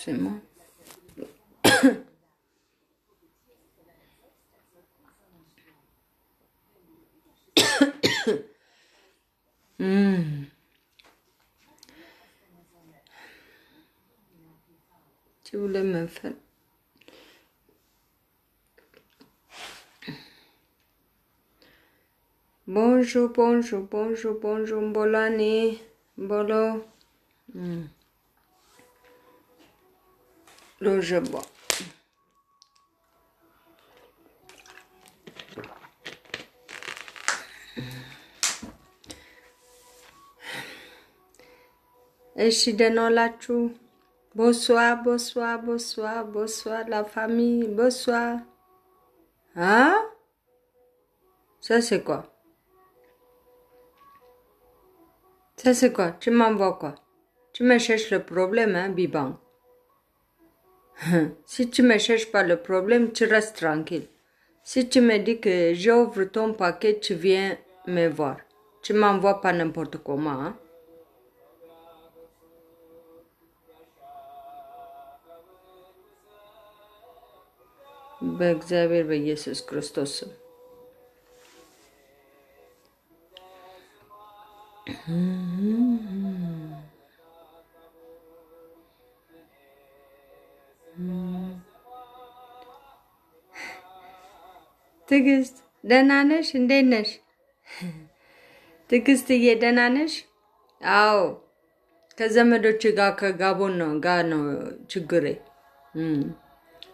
C'est moi. Tu voulais me faire. Bonjour, bonjour, bonjour, bonjour, Bolani, Bolo. L'eau, je bois. Et je suis dans la chou. Bonsoir, bonsoir, bonsoir, bonsoir, la famille, bonsoir. Hein? Ça, c'est quoi? Ça, c'est quoi? Tu m'envoies quoi? Tu me cherches le problème, hein, Biban? Si tu me cherches pas le problème, tu restes tranquille. Si tu me dis que j'ouvre ton paquet, tu viens me voir. Tu m'envoies pas n'importe comment, hein? በእግዚአብሔር በኢየሱስ ክርስቶስ ስም ትዕግስት ደህና ነሽ? እንዴት ነሽ? ትዕግስትዬ ደህና ነሽ? አዎ ከዘመዶች ጋር ከጋቦን ነው ችግሬ።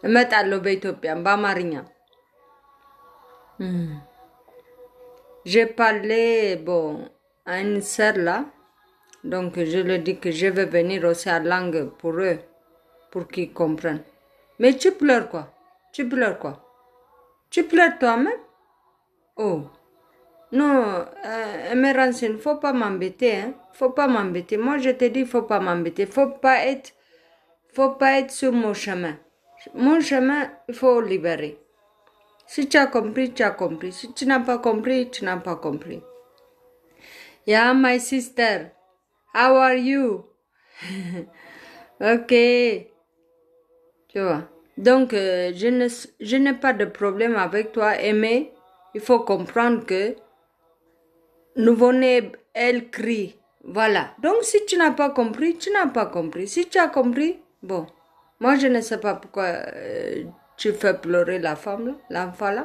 እመጣለሁ በኢትዮጵያም በአማርኛ J'ai parlé, bon, à une sœur là, donc je leur dis que je vais venir aussi à langue pour eux, pour qu'ils comprennent. Mais tu pleures quoi? Tu pleures quoi? Tu pleures toi-même? Oh, non, me renseigne, faut pas m'embêter, hein, faut pas m'embêter. Moi je te dis, faut pas m'embêter, faut pas être sur mon chemin. Mon chemin, il faut libérer. Si tu as compris, tu as compris. Si tu n'as pas compris, tu n'as pas compris. Yeah, my sister. How are you? Ok. Tu vois. Donc, je n'ai pas de problème avec toi, Aimé. Il faut comprendre que nouveau-né, elle crie. Voilà. Donc, si tu n'as pas compris, tu n'as pas compris. Si tu as compris, bon. Moi, je ne sais pas pourquoi tu fais pleurer la femme, là, l'enfant là.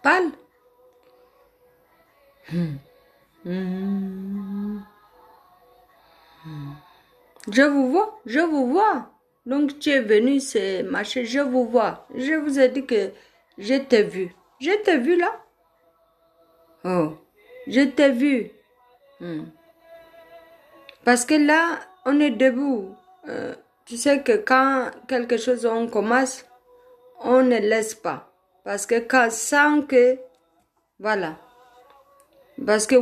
Parle. Je vous vois. Donc tu es venu, c'est machin, je vous vois. Je vous ai dit que je t'ai vu. Je t'ai vu là. Oh, je t'ai vu. Parce que là, on est debout. Tu sais que quand quelque chose on commence, on ne laisse pas. Parce que quand sans que, voilà. Parce que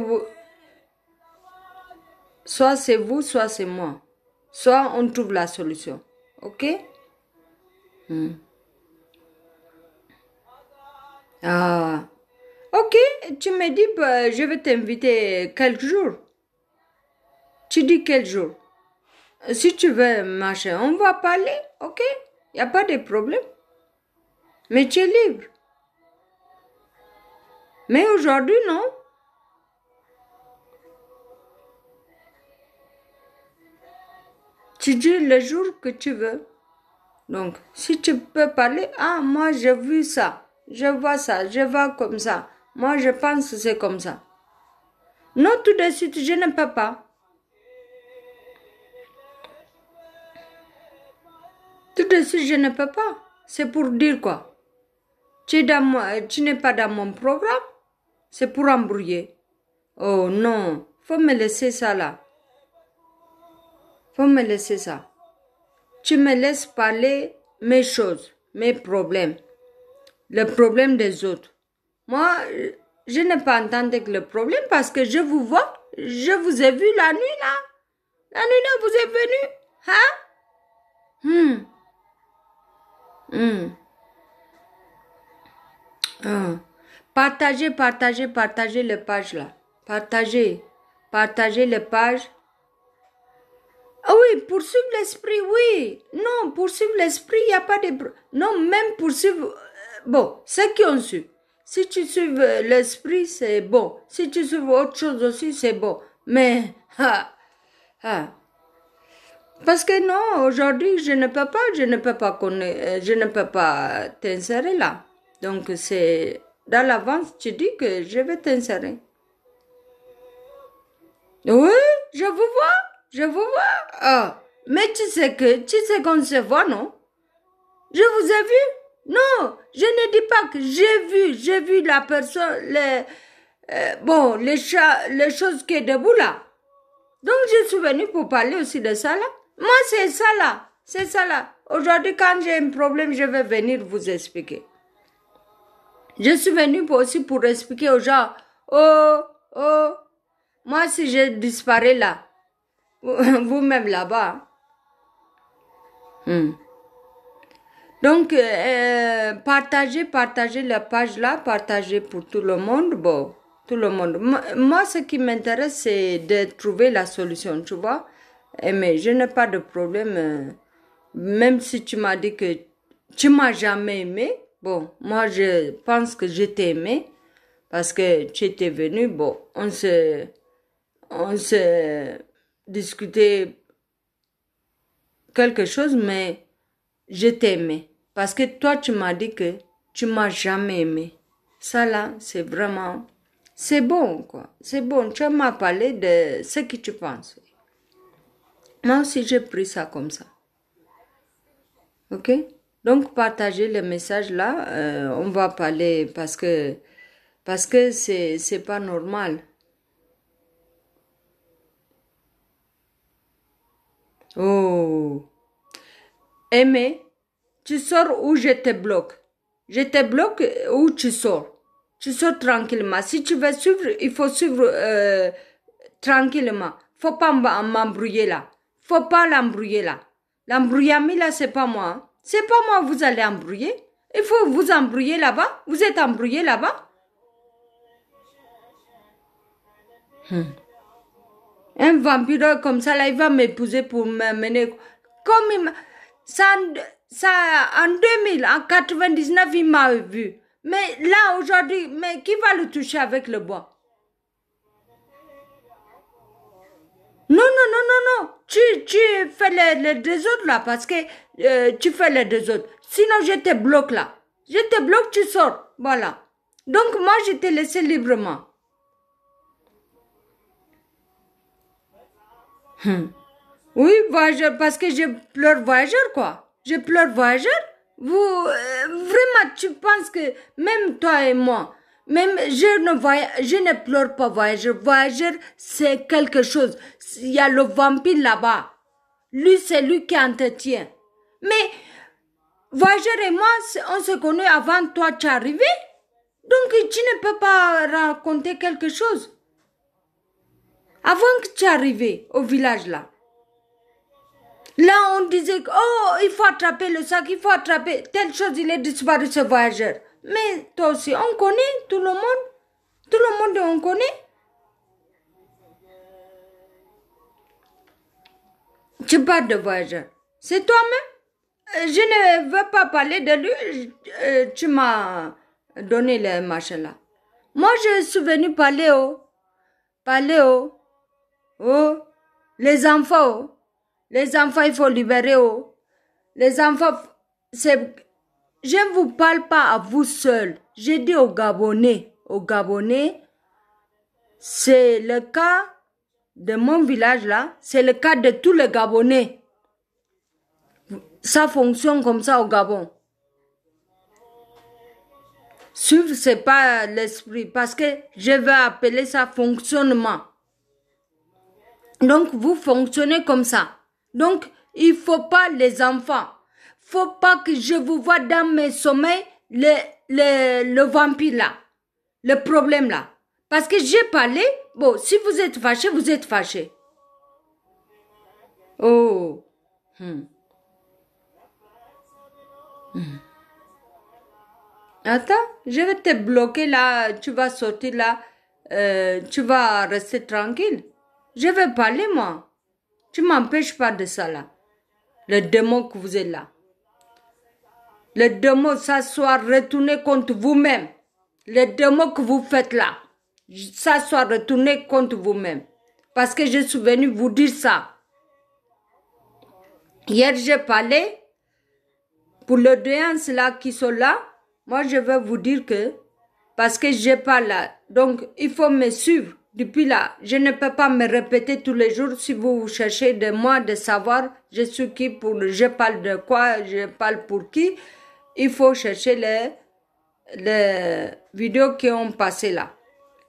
soit c'est vous, soit c'est moi. Soit on trouve la solution. Ok? Ah. Ok, tu me dis, bah, je vais t'inviter quelques jours. Tu dis quel jour? Si tu veux, machin, on va parler, ok? Il n'y a pas de problème. Mais tu es libre. Mais aujourd'hui, non? Tu dis le jour que tu veux. Donc, si tu peux parler, ah, moi j'ai vu ça, je vois ça, je vois comme ça. Moi je pense que c'est comme ça. Non, tout de suite, je ne peux pas. Tout de suite, je ne peux pas. C'est pour dire quoi? Tu n'es pas dans mon programme? C'est pour embrouiller. Oh non, faut me laisser ça là. Faut me laisser ça. Tu me laisses parler mes choses, mes problèmes, le problème des autres. Moi, je n'ai pas entendu que le problème parce que je vous vois, je vous ai vu la nuit là. La nuit là, vous êtes venu. Hein? Partagez les pages là. Partagez les pages. Ah oui, poursuivre l'esprit, oui. Non, poursuivre l'esprit, il n'y a pas de... Non, même poursuivre... Bon, ceux qui ont su. Si tu suis l'esprit, c'est bon. Si tu suis autre chose aussi, c'est bon. Mais... ah. Parce que non, aujourd'hui, je ne peux pas t'insérer là. Donc, c'est... Dans l'avance, tu dis que je vais t'insérer. Oui, je vous vois. Ah, mais tu sais qu'on se voit, non? Je vous ai vu? Non, je ne dis pas que j'ai vu la personne, les choses qui est debout là. Donc, je suis venue pour parler aussi de ça là. Moi, c'est ça là. C'est ça là. Aujourd'hui, quand j'ai un problème, je vais venir vous expliquer. Je suis venue aussi pour expliquer aux gens, oh, moi, si je disparais là, vous-même là-bas. Donc, partagez la page là, partagez pour tout le monde, bon, tout le monde. Moi, ce qui m'intéresse, c'est de trouver la solution, tu vois. Mais je n'ai pas de problème, même si tu m'as dit que tu m'as jamais aimé. Bon, moi, je pense que je t'ai aimé parce que tu étais venu, bon, on s'est discuté quelque chose, mais je t'ai aimé. Parce que toi, tu m'as dit que tu m'as jamais aimé. Ça là, c'est vraiment, c'est bon, quoi. C'est bon. Tu m'as parlé de ce que tu penses. Moi aussi, j'ai pris ça comme ça. Ok? Donc, partagez le message là. On va parler parce que c'est pas normal. Oh. Aimer, tu sors ou je te bloque. Je te bloque ou tu sors. Tu sors tranquillement. Si tu veux suivre, il faut suivre tranquillement. Faut pas m'embrouiller là. Faut pas l'embrouiller là. L'embrouillement là, c'est pas moi. Hein. C'est pas moi, vous allez embrouiller. Il faut vous embrouiller là-bas. Vous êtes embrouillé là-bas. Un vampire comme ça, là, il va m'épouser pour m'amener. Comme il ça, en 2000, en 99, il m'a vu. Mais là, aujourd'hui, mais qui va le toucher avec le bois? Non. Tu fais le désordre là parce que tu fais le désordre. Sinon, je te bloque là. Je te bloque, tu sors. Voilà. Donc, moi, je t'ai laissé librement. Oui, voyageur, parce que je pleure voyageur, quoi. Je pleure voyageur. Vraiment, tu penses que même toi et moi, même je ne pleure pas voyageur. Voyageur, c'est quelque chose. Il y a le vampire là-bas. Lui, c'est lui qui entretient. Mais voyageur et moi, on se connaît avant toi, tu es arrivé. Donc, tu ne peux pas raconter quelque chose. Avant que tu es arrivé au village là. Là, on disait, oh, il faut attraper le sac, il faut attraper telle chose, il est disparu ce voyageur. Mais toi aussi, on connaît tout le monde. Tout le monde, on connaît. Tu parles de voyageur. C'est toi-même. Je ne veux pas parler de lui. Tu m'as donné le machin là. Moi, je suis venu parler les enfants. Les enfants, il faut libérer. Les enfants, c'est... Je ne vous parle pas à vous seuls. J'ai dit aux Gabonais. Aux Gabonais, c'est le cas de mon village là. C'est le cas de tous les Gabonais. Ça fonctionne comme ça au Gabon. Suivre, c'est pas l'esprit. Parce que je vais appeler ça fonctionnement. Donc, vous fonctionnez comme ça. Donc, il faut pas les enfants. Faut pas que je vous vois dans mes sommeils le vampire là. Le problème là. Parce que j'ai parlé. Bon, si vous êtes fâché, vous êtes fâché. Oh. Attends, je vais te bloquer là. Tu vas sortir là. Tu vas rester tranquille. Je vais parler moi. Tu m'empêches pas de ça là. Le démon que vous êtes là. Le démon, ça soit retourné contre vous-même. Le démon que vous faites là, ça soit retourné contre vous-même. Parce que je suis venu vous dire ça. Hier, j'ai parlé pour l'audience là qui sont là. Moi, je vais vous dire que, parce que je parle là, donc il faut me suivre. Depuis là, je ne peux pas me répéter tous les jours si vous cherchez de moi de savoir je suis qui, je parle de quoi, je parle pour qui. Il faut chercher les vidéos qui ont passé là.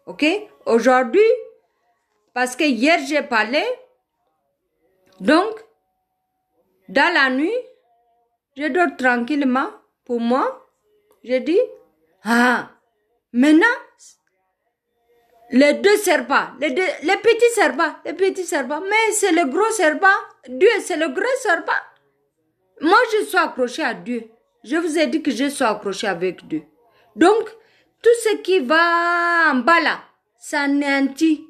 Ok? Aujourd'hui, parce que hier j'ai parlé, donc, dans la nuit, je dors tranquillement pour moi. Je dis, maintenant, les deux serpents, les petits serpents, mais c'est le gros serpent, Dieu c'est le gros serpent. Moi je suis accroché à Dieu. Je vous ai dit que je suis accroché avec Dieu. Donc, tout ce qui va en bas là, c'est anéanti.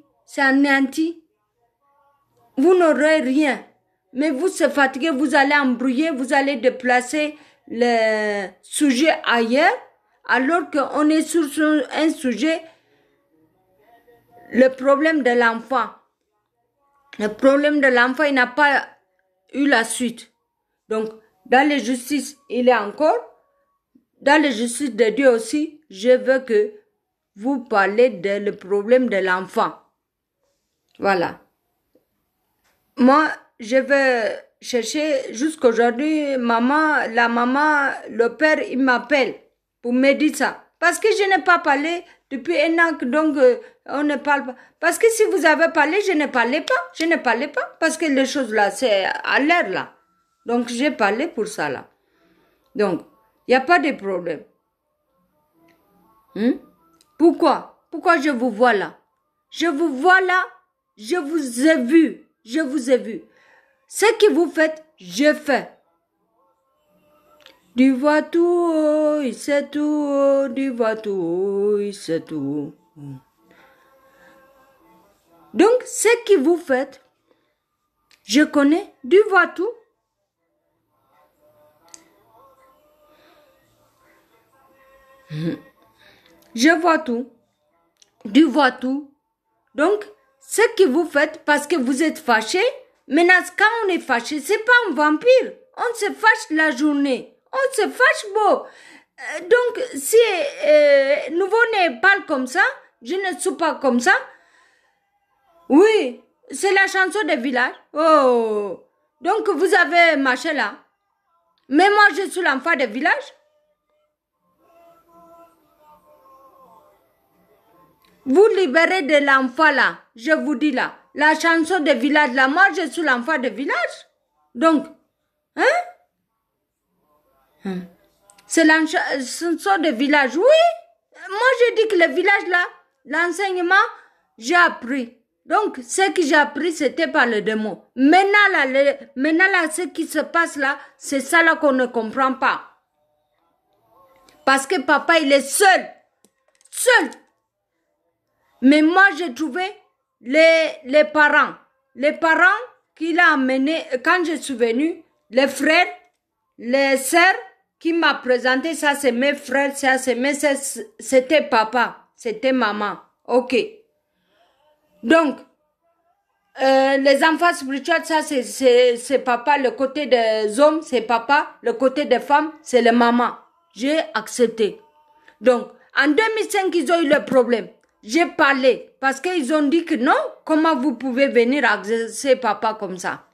Vous n'aurez rien. Mais vous se fatiguez, vous allez embrouiller, vous allez déplacer le sujet ailleurs, alors qu'on est sur un sujet, le problème de l'enfant. Le problème de l'enfant, il n'a pas eu la suite. Donc, dans la justice, il est encore. Dans la justice de Dieu aussi, je veux que vous parlez le problème de l'enfant. Voilà. Moi, je vais chercher jusqu'aujourd'hui, la maman, le père, il m'appelle pour me dire ça. Parce que je n'ai pas parlé depuis un an, donc on ne parle pas. Parce que si vous avez parlé, je ne parlais pas. Parce que les choses là, c'est à l'air là. Donc, j'ai parlé pour ça là. Donc, il n'y a pas de problème. Pourquoi je vous vois là? Je vous vois là, je vous ai vu. Ce que vous faites, je fais. Tu vois tout, il sait tout, tu vois tout, il sait tout. Donc, ce que vous faites, je connais, tu vois tout. Je vois tout. Tu vois tout. Donc, ce que vous faites, parce que vous êtes fâché, maintenant, quand on est fâché, c'est pas un vampire. On se fâche la journée. On se fâche beau. Donc, si nouveau-né parle comme ça, je ne suis pas comme ça. Oui, c'est la chanson de village. Oh, donc vous avez marché là. Mais moi, je suis l'enfant de village. Vous libérez de l'enfant là, je vous dis là. La chanson de village là, moi je suis l'enfant de village. Donc, c'est la chanson de village, oui. Moi je dis que le village là, l'enseignement, j'ai appris. Donc, ce que j'ai appris, c'était par le démon. Maintenant là, ce qui se passe là, c'est ça là qu'on ne comprend pas. Parce que papa, il est seul. Mais moi, j'ai trouvé les parents. Les parents qu'il a amenés, quand je suis venue, les frères, les sœurs qui m'a présenté, ça c'est mes frères, ça c'est mes sœurs, c'était papa, c'était maman. Ok. Donc, les enfants spirituels, ça c'est papa, le côté des hommes, c'est papa, le côté des femmes, c'est les mamans. J'ai accepté. Donc, en 2005, ils ont eu le problème. J'ai parlé parce qu'ils ont dit que non, comment vous pouvez venir exercer papa comme ça?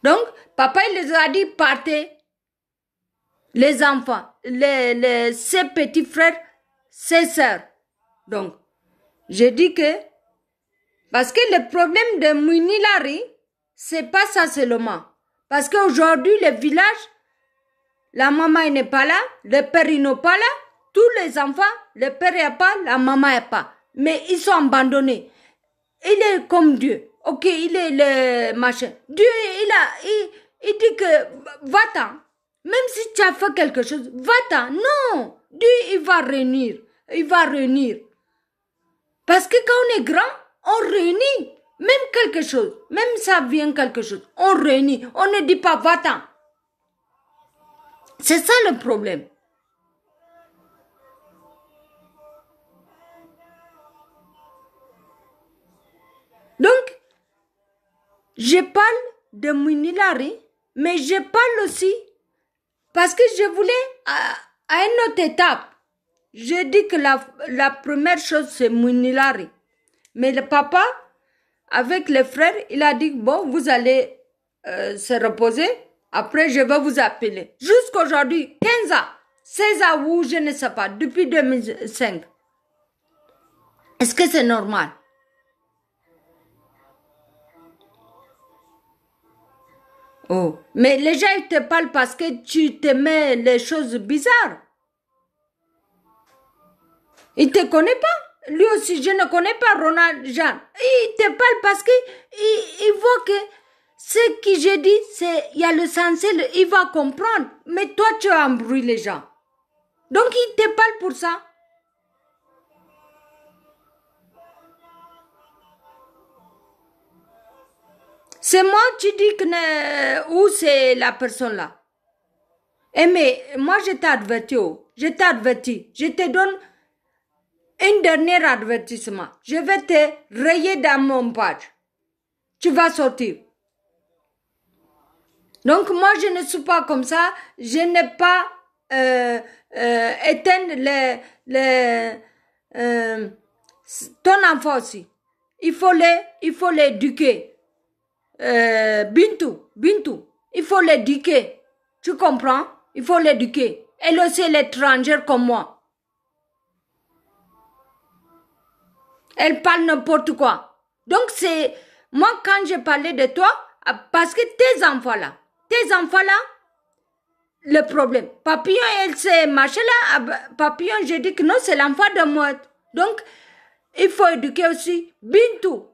Donc, papa, il les a dit, partez. Les enfants, ses petits frères, ses sœurs. Donc, j'ai dit que, parce que le problème de Mouinilari, c'est pas ça seulement. Parce qu'aujourd'hui, le village, la maman n'est pas là, le père n'est pas là. Tous les enfants, le père n'est pas, la maman n'est pas. Mais ils sont abandonnés. Il est comme Dieu. Ok, il est le machin. Dieu, il dit que va-t'en. Même si tu as fait quelque chose, va-t'en. Non, Dieu, il va réunir. Il va réunir. Parce que quand on est grand, on réunit. même quelque chose, même ça vient quelque chose, on réunit, on ne dit pas va-t'en. C'est ça le problème. Donc, je parle de Minilari, mais je parle aussi parce que je voulais à une autre étape. Je dis que la première chose, c'est Minilari. Mais le papa, avec les frères, il a dit, bon, vous allez se reposer. Après, je vais vous appeler. Jusqu'aujourd'hui, 15 ans, 16 ans ou je ne sais pas, depuis 2005. Est-ce que c'est normal? Oh, mais les gens ils te parlent parce que tu te mets les choses bizarres. Il ne te connaît pas. Lui aussi, je ne connais pas Ronald Jean. Il te parle parce que il voit que ce que j'ai dit, c'est il y a le sens, il va comprendre. Mais toi, tu embrouilles les gens. Donc, il te parle pour ça. C'est moi, tu dis que où c'est la personne là. Eh mais moi, je t'ai averti. Je t'ai averti. Je te donne un dernier avertissement. Je vais te rayer dans mon page. Tu vas sortir. Donc moi, je ne suis pas comme ça. Je n'ai pas éteint ton enfant aussi. Il faut l'éduquer. Bintou, il faut l'éduquer. Tu comprends? Il faut l'éduquer. Elle aussi est étrangère comme moi. Elle parle n'importe quoi. Donc c'est, moi quand j'ai parlé de toi, parce que tes enfants là, le problème. Papillon, elle s'est marché là, Papillon, j'ai dit que non, c'est l'enfant de moi. Donc, il faut éduquer aussi Bintou.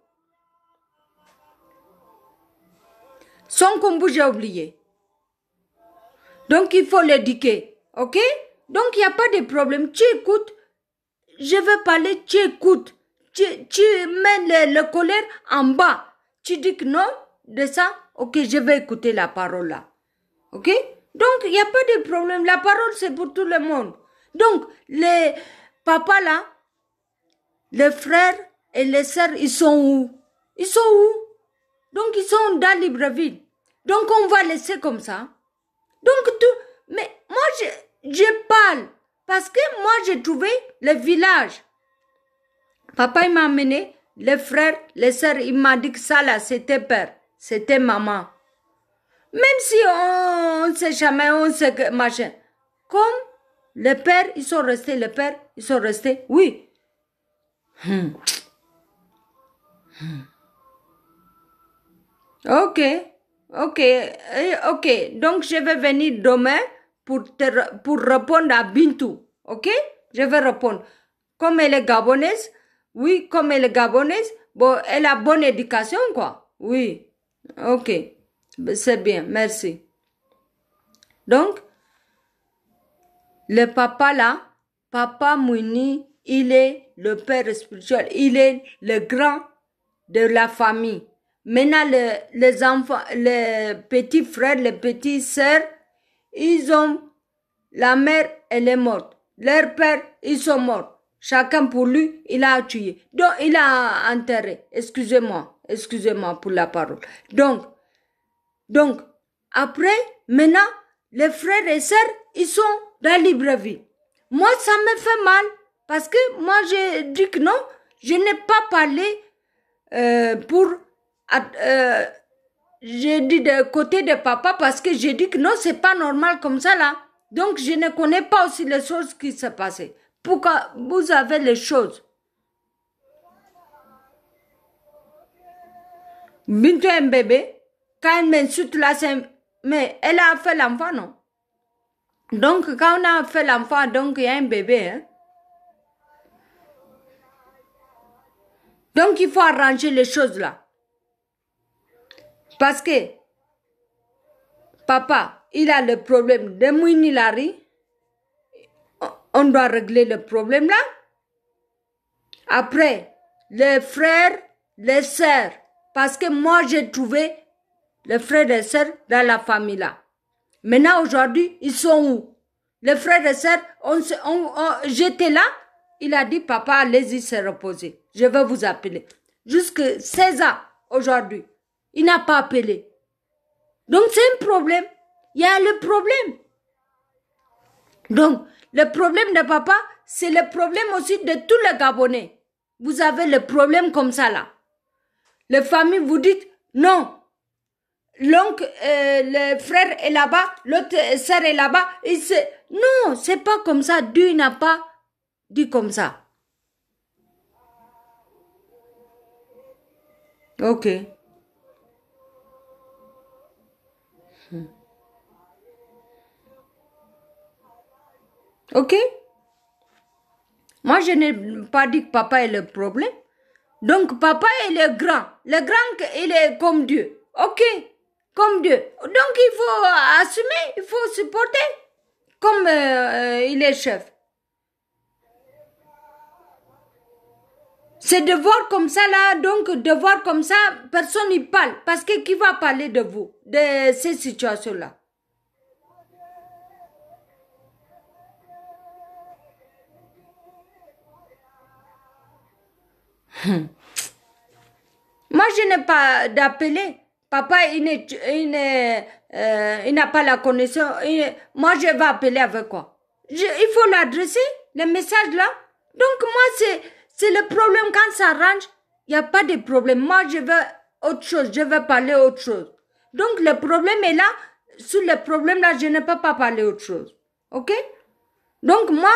Son combo, j'ai oublié. Donc, il faut l'éduquer. Ok? Donc, il n'y a pas de problème. Tu écoutes. Je vais parler, tu écoutes. Tu mets le colère en bas. Tu dis que non, de ça. Ok, je vais écouter la parole là. Ok? Donc, il n'y a pas de problème. La parole, c'est pour tout le monde. Donc, les papas là, les frères et les sœurs, ils sont où? Ils sont où? Donc, ils sont dans Libreville. Donc, on va laisser comme ça. Donc, mais moi, je parle. Parce que moi, j'ai trouvé le village. Papa, il m'a amené, les frères, les sœurs, il m'a dit que ça, là, c'était père. C'était maman. Même si on sait jamais, on sait que machin. Comme les pères, ils sont restés, oui. Ok. Donc, je vais venir demain pour répondre à Bintou. Ok? Je vais répondre. Comme elle est gabonaise, oui, comme elle est gabonaise, bon, elle a bonne éducation, quoi. Oui. Ok. C'est bien, merci. Donc, le papa là, Papa Mouni, il est le père spirituel, il est le grand de la famille. Maintenant, les enfants, les petits frères, les petites sœurs, ils ont, la mère, elle est morte. Leur père, ils sont morts. Chacun pour lui, il a tué. Donc, il a enterré. Excusez-moi pour la parole. Donc, après, maintenant, les frères et sœurs, ils sont dans Libreville. Moi, ça me fait mal. Parce que moi, j'ai dit que non, je n'ai pas parlé j'ai dit de côté de papa parce que j'ai dit que non, c'est pas normal comme ça là. Donc, je ne connais pas aussi les choses qui se passaient. Pourquoi vous avez les choses? Bintou est un bébé. Quand elle m'insulte là, mais elle a fait l'enfant, non? Donc, quand on a fait l'enfant, donc il y a un bébé. Hein? Donc, il faut arranger les choses là. Parce que papa, il a le problème de Mouinilari. On doit régler le problème là. Après, les frères, les sœurs, Parce que moi, j'ai trouvé les frères et sœurs dans la famille là. Maintenant, aujourd'hui, ils sont où? Les frères et sœurs, j'étais là. Il a dit, papa, allez-y se reposer. Je vais vous appeler. Jusque 16 ans aujourd'hui. Il n'a pas appelé. Donc, c'est un problème. Il y a le problème. Donc, le problème de papa, c'est le problème aussi de tous les Gabonais. Vous avez le problème comme ça là. Les familles vous dites, non. L'oncle, le frère est là-bas, l'autre sœur est là-bas. Non, c'est pas comme ça. Dieu n'a pas dit comme ça. Ok. Ok. Moi, je n'ai pas dit que papa est le problème. Donc, papa est le grand. Le grand, il est comme Dieu. Ok. Comme Dieu. Donc, il faut assumer, il faut supporter. Comme il est chef. C'est de voir comme ça là, donc de voir comme ça, personne n'y parle. Parce que qui va parler de vous, de ces situations-là? Moi, je n'ai pas d'appelé. Papa, il n'a pas la connaissance. Moi, je vais appeler avec quoi? Il faut l'adresser, le message là. Donc, moi, c'est le problème. Quand ça arrange, il n'y a pas de problème. Moi, je veux autre chose. Je veux parler autre chose. Donc, le problème est là. Sur le problème là, je ne peux pas parler autre chose. OK? Donc, moi,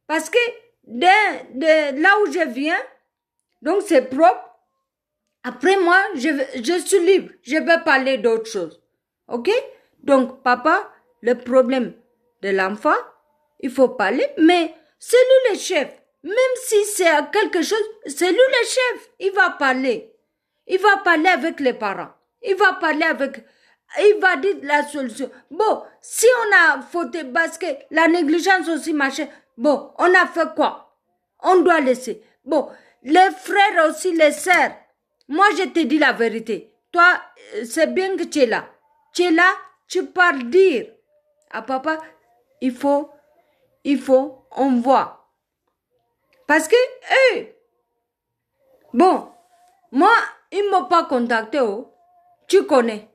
parce que de là où je viens, donc c'est propre. Après, moi, je suis libre. Je vais parler d'autre chose. OK? Donc, papa, le problème de l'enfant, il faut parler, mais c'est lui le chef. Même si c'est quelque chose, c'est lui le chef. Il va parler. Il va parler avec les parents. Il va parler avec... Il va dire la solution. Bon, si on a fauté parce que la négligence aussi, machin, bon, on a fait quoi? On doit laisser. Bon, les frères aussi, les sœurs. Moi, je te dis la vérité. Toi, c'est bien que tu es là. Tu es là, tu parles dire à papa, il faut, on voit. Parce que, bon, moi, ils ne m'ont pas contacté, oh. Tu connais.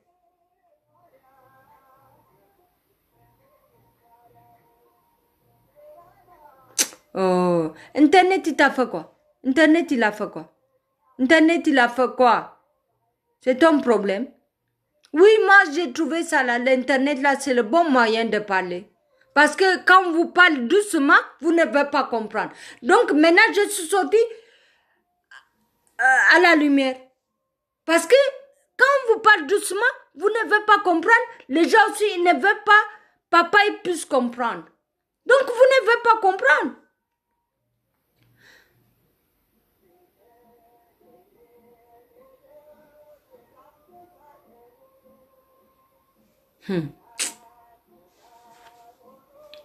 Oh, Internet, il t'a fait quoi? Internet, il a fait quoi? Internet, il a fait quoi? C'est ton problème. Oui, moi, j'ai trouvé ça là. L'Internet, là, c'est le bon moyen de parler. Parce que quand vous parlez doucement, vous ne pouvez pas comprendre. Donc, maintenant, je suis sortie à la lumière. Parce que quand vous parlez doucement, vous ne pouvez pas comprendre. Les gens aussi, ils ne veulent pas, papa, ils puissent comprendre. Donc, vous ne pouvez pas comprendre.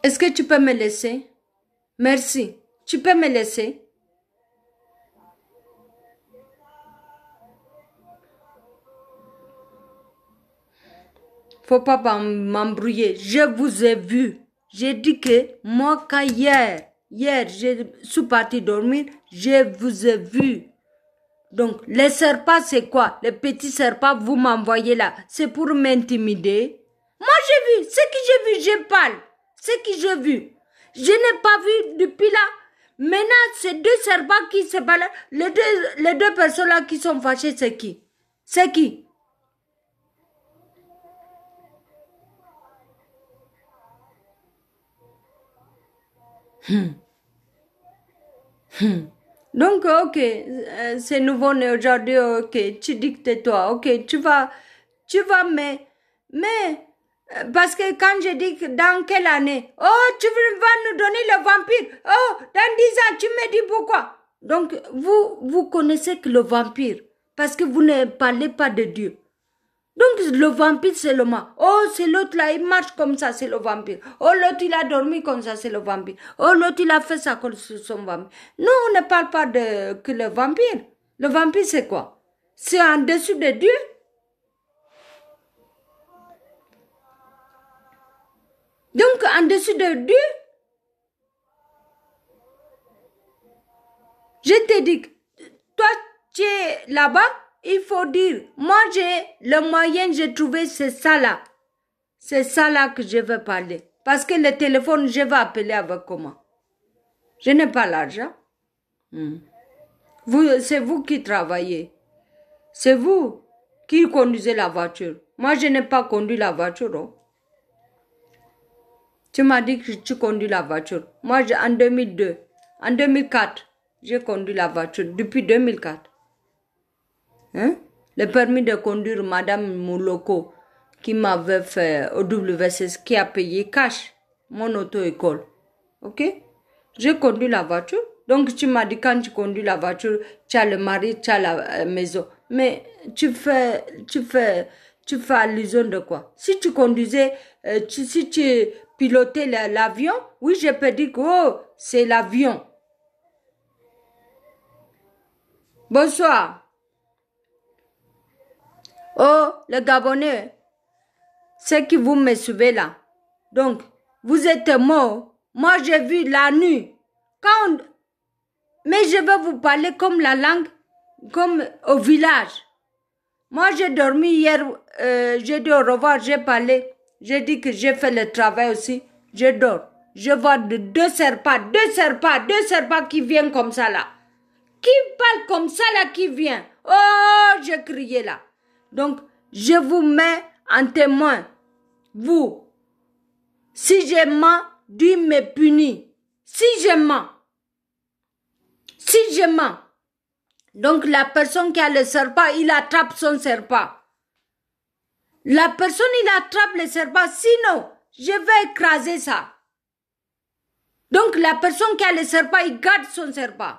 Est-ce que tu peux me laisser? Merci. Tu peux me laisser? Faut pas m'embrouiller. Je vous ai vu. J'ai dit que moi, quand hier, je suis partie dormir, je vous ai vu. Donc, les serpents, c'est quoi? Les petits serpents, vous m'envoyez là. C'est pour m'intimider. Moi, j'ai vu. Ce que j'ai vu, je parle. Ce que j'ai vu. Je n'ai pas vu depuis là. Maintenant, ces deux serpents qui se parlent, les deux personnes là qui sont fâchées, c'est qui? C'est qui? Donc, ok, c'est nouveau né aujourd'hui, ok, tu dis que t'es toi, ok, tu vas, mais, parce que quand je dis que dans quelle année, oh, tu vas nous donner le vampire, oh, dans 10 ans, tu me dis pourquoi? Donc, vous connaissez que le vampire, parce que vous ne parlez pas de Dieu. Donc, le vampire, c'est le mal. Oh, c'est l'autre là, il marche comme ça, c'est le vampire. Oh, l'autre, il a dormi comme ça, c'est le vampire. Oh, l'autre, il a fait ça comme son vampire. Non, on ne parle pas de que le vampire. Le vampire, c'est quoi? c'est en dessous de Dieu. Donc, en dessous de Dieu, je te dis, toi, tu es là-bas, il faut dire, moi, j'ai le moyen, j'ai trouvé, c'est ça là. C'est ça là que je veux parler. Parce que le téléphone, je vais appeler avec comment? Je n'ai pas l'argent. C'est vous qui travaillez. C'est vous qui conduisez la voiture. Moi, je n'ai pas conduit la voiture. Oh. Tu m'as dit que tu conduis la voiture. Moi, en 2002, en 2004, j'ai conduit la voiture depuis 2004. Hein? Le permis de conduire Madame Mouloko qui m'avait fait au WSS, qui a payé cash mon auto-école. Ok? J'ai conduit la voiture. Donc, tu m'as dit quand tu conduis la voiture, tu as le mari, tu as la maison. Mais tu fais allusion de quoi? Si tu conduisais, si tu pilotais l'avion, oui, je peux dire que oh, c'est l'avion. Bonsoir. Oh, le Gabonais, c'est que vous me suivez là. Donc, vous êtes mort. Moi, j'ai vu la nuit. Mais je vais vous parler comme la langue, comme au village. Moi, j'ai dormi hier, j'ai dit au revoir, j'ai parlé. J'ai dit que j'ai fait le travail aussi. Je dors. Je vois deux serpents qui viennent comme ça là. Qui parle comme ça là, qui vient? Oh, j'ai crié là. Donc, je vous mets en témoin. Vous, si je mens, Dieu me punit. Si je mens. Donc, la personne qui a le serpent, il attrape son serpent. La personne, il attrape le serpent. Sinon, je vais écraser ça. Donc, la personne qui a le serpent, il garde son serpent.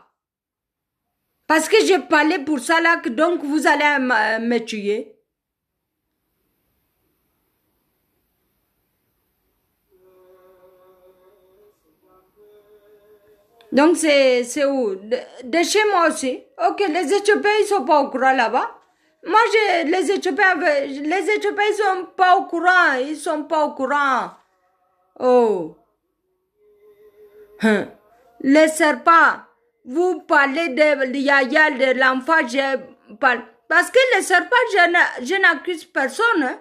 Parce que j'ai parlé pour ça là, donc vous allez me tuer. Donc c'est où? De chez moi aussi. Ok, les Éthiopiens ils sont pas au courant là-bas. Moi les Éthiopiens ils sont pas au courant. Ils sont pas au courant. Oh. Les serpents. Vous parlez de Yaya, de l'enfant, je parle. Parce que les serpents, je n'accuse personne. Hein.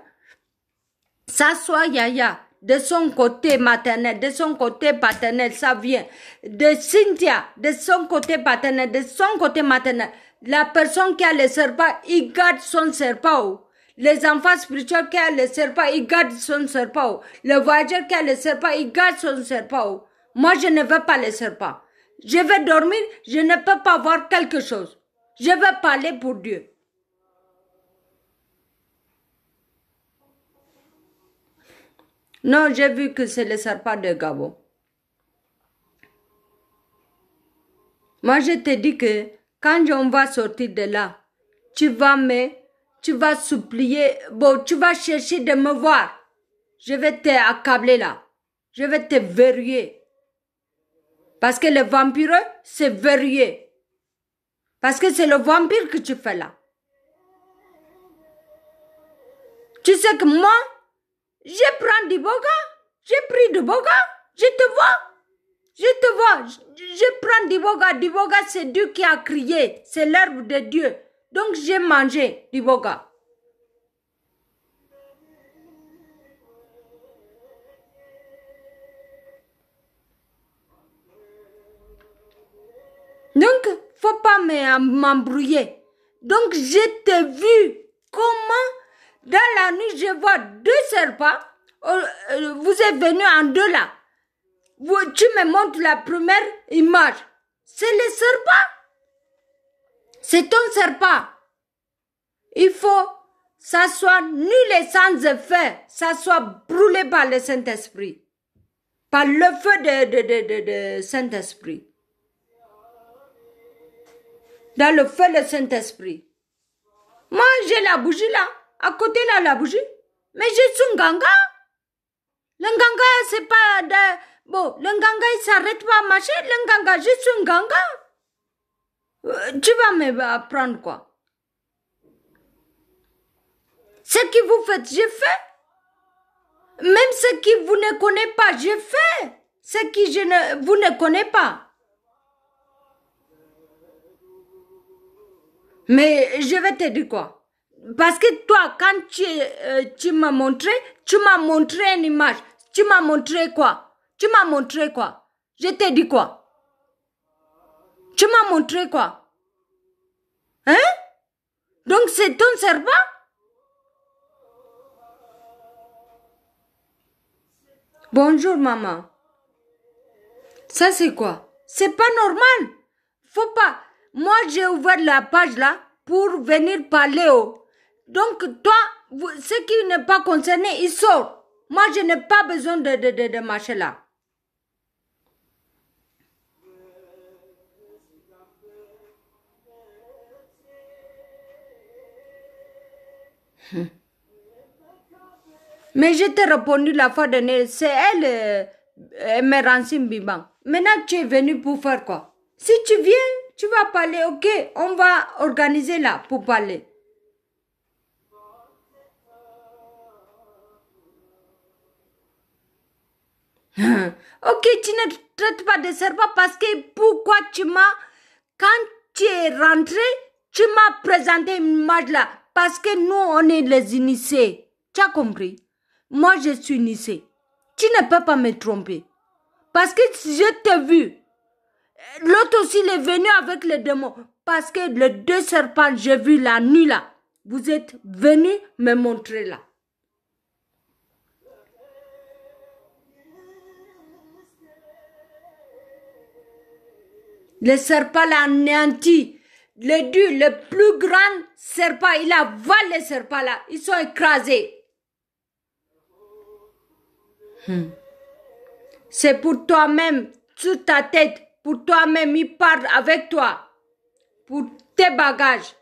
Ça soit Yaya, de son côté maternel, de son côté paternel, ça vient. De Cynthia, de son côté paternel, de son côté maternel. La personne qui a le serpent, il garde son serpent. Les enfants spirituels qui ont le serpent, ils gardent son serpent. Le voyageur qui a le serpent, il garde son serpent. Moi, je ne veux pas le serpent. Je vais dormir, je ne peux pas voir quelque chose. Je vais parler pour Dieu. Non, j'ai vu que c'est le serpent de Gabon. Moi, je te dis que quand on va sortir de là, tu vas supplier, bon, tu vas chercher de me voir. Je vais te accabler là. Je vais te verrouiller. Parce que le vampire, c'est verrouillé. Parce que c'est le vampire que tu fais là. Tu sais que moi, je prends du boga. J'ai pris du boga. Je te vois. Je prends du boga. Du boga, c'est Dieu qui a crié. C'est l'herbe de Dieu. Donc, j'ai mangé du boga. Donc, faut pas m'embrouiller. Donc, je t'ai vu comment, dans la nuit, je vois deux serpents. Vous êtes venus en deux là. Tu me montres la première image. C'est le serpent. C'est ton serpent. Il faut, ça soit nul et sans effet. Ça soit brûlé par le Saint-Esprit. Par le feu de Saint-Esprit. Dans le feu de Saint-Esprit. Moi, j'ai la bougie là. À côté là, la bougie. Mais je suis un ganga. Le ganga, c'est pas de... Bon, le ganga, il s'arrête pas à marcher. Le ganga, je suis un ganga. Tu vas me apprendre quoi? Ce que vous faites, j'ai fait. Même ce que vous ne connaissez pas, j'ai fait. Ce que vous ne connaissez pas. Mais je vais te dire quoi. Parce que toi, quand tu m'as montré une image. Tu m'as montré quoi? Tu m'as montré quoi? Je t'ai dit quoi? Tu m'as montré quoi? Hein? Donc c'est ton serpent? Bonjour maman. Ça c'est quoi? C'est pas normal. Faut pas. Moi j'ai ouvert la page là pour venir parler. Donc toi, ce qui n'est pas concerné, il sort. Moi je n'ai pas besoin de marcher là. Mais je t'ai répondu la fois dernière, c'est elle, Mérancine Biban. Maintenant, tu es venu pour faire quoi? Si tu viens, tu vas parler, ok, on va organiser là pour parler. Ok, tu ne traites pas de serpent parce que pourquoi quand tu es rentré, tu m'as présenté une image là. Parce que nous, on est les initiés. Tu as compris? Moi, je suis initié. Tu ne peux pas me tromper. Parce que je t'ai vu. L'autre aussi, il est venu avec les démons. Parce que les deux serpents, j'ai vu la nuit là. Vous êtes venus me montrer là. Le serpent l'a anéanti. Le plus grand serpent, il avale les serpents là. Ils sont écrasés. C'est pour toi-même, sur ta tête. Pour toi-même, il parle avec toi. Pour tes bagages.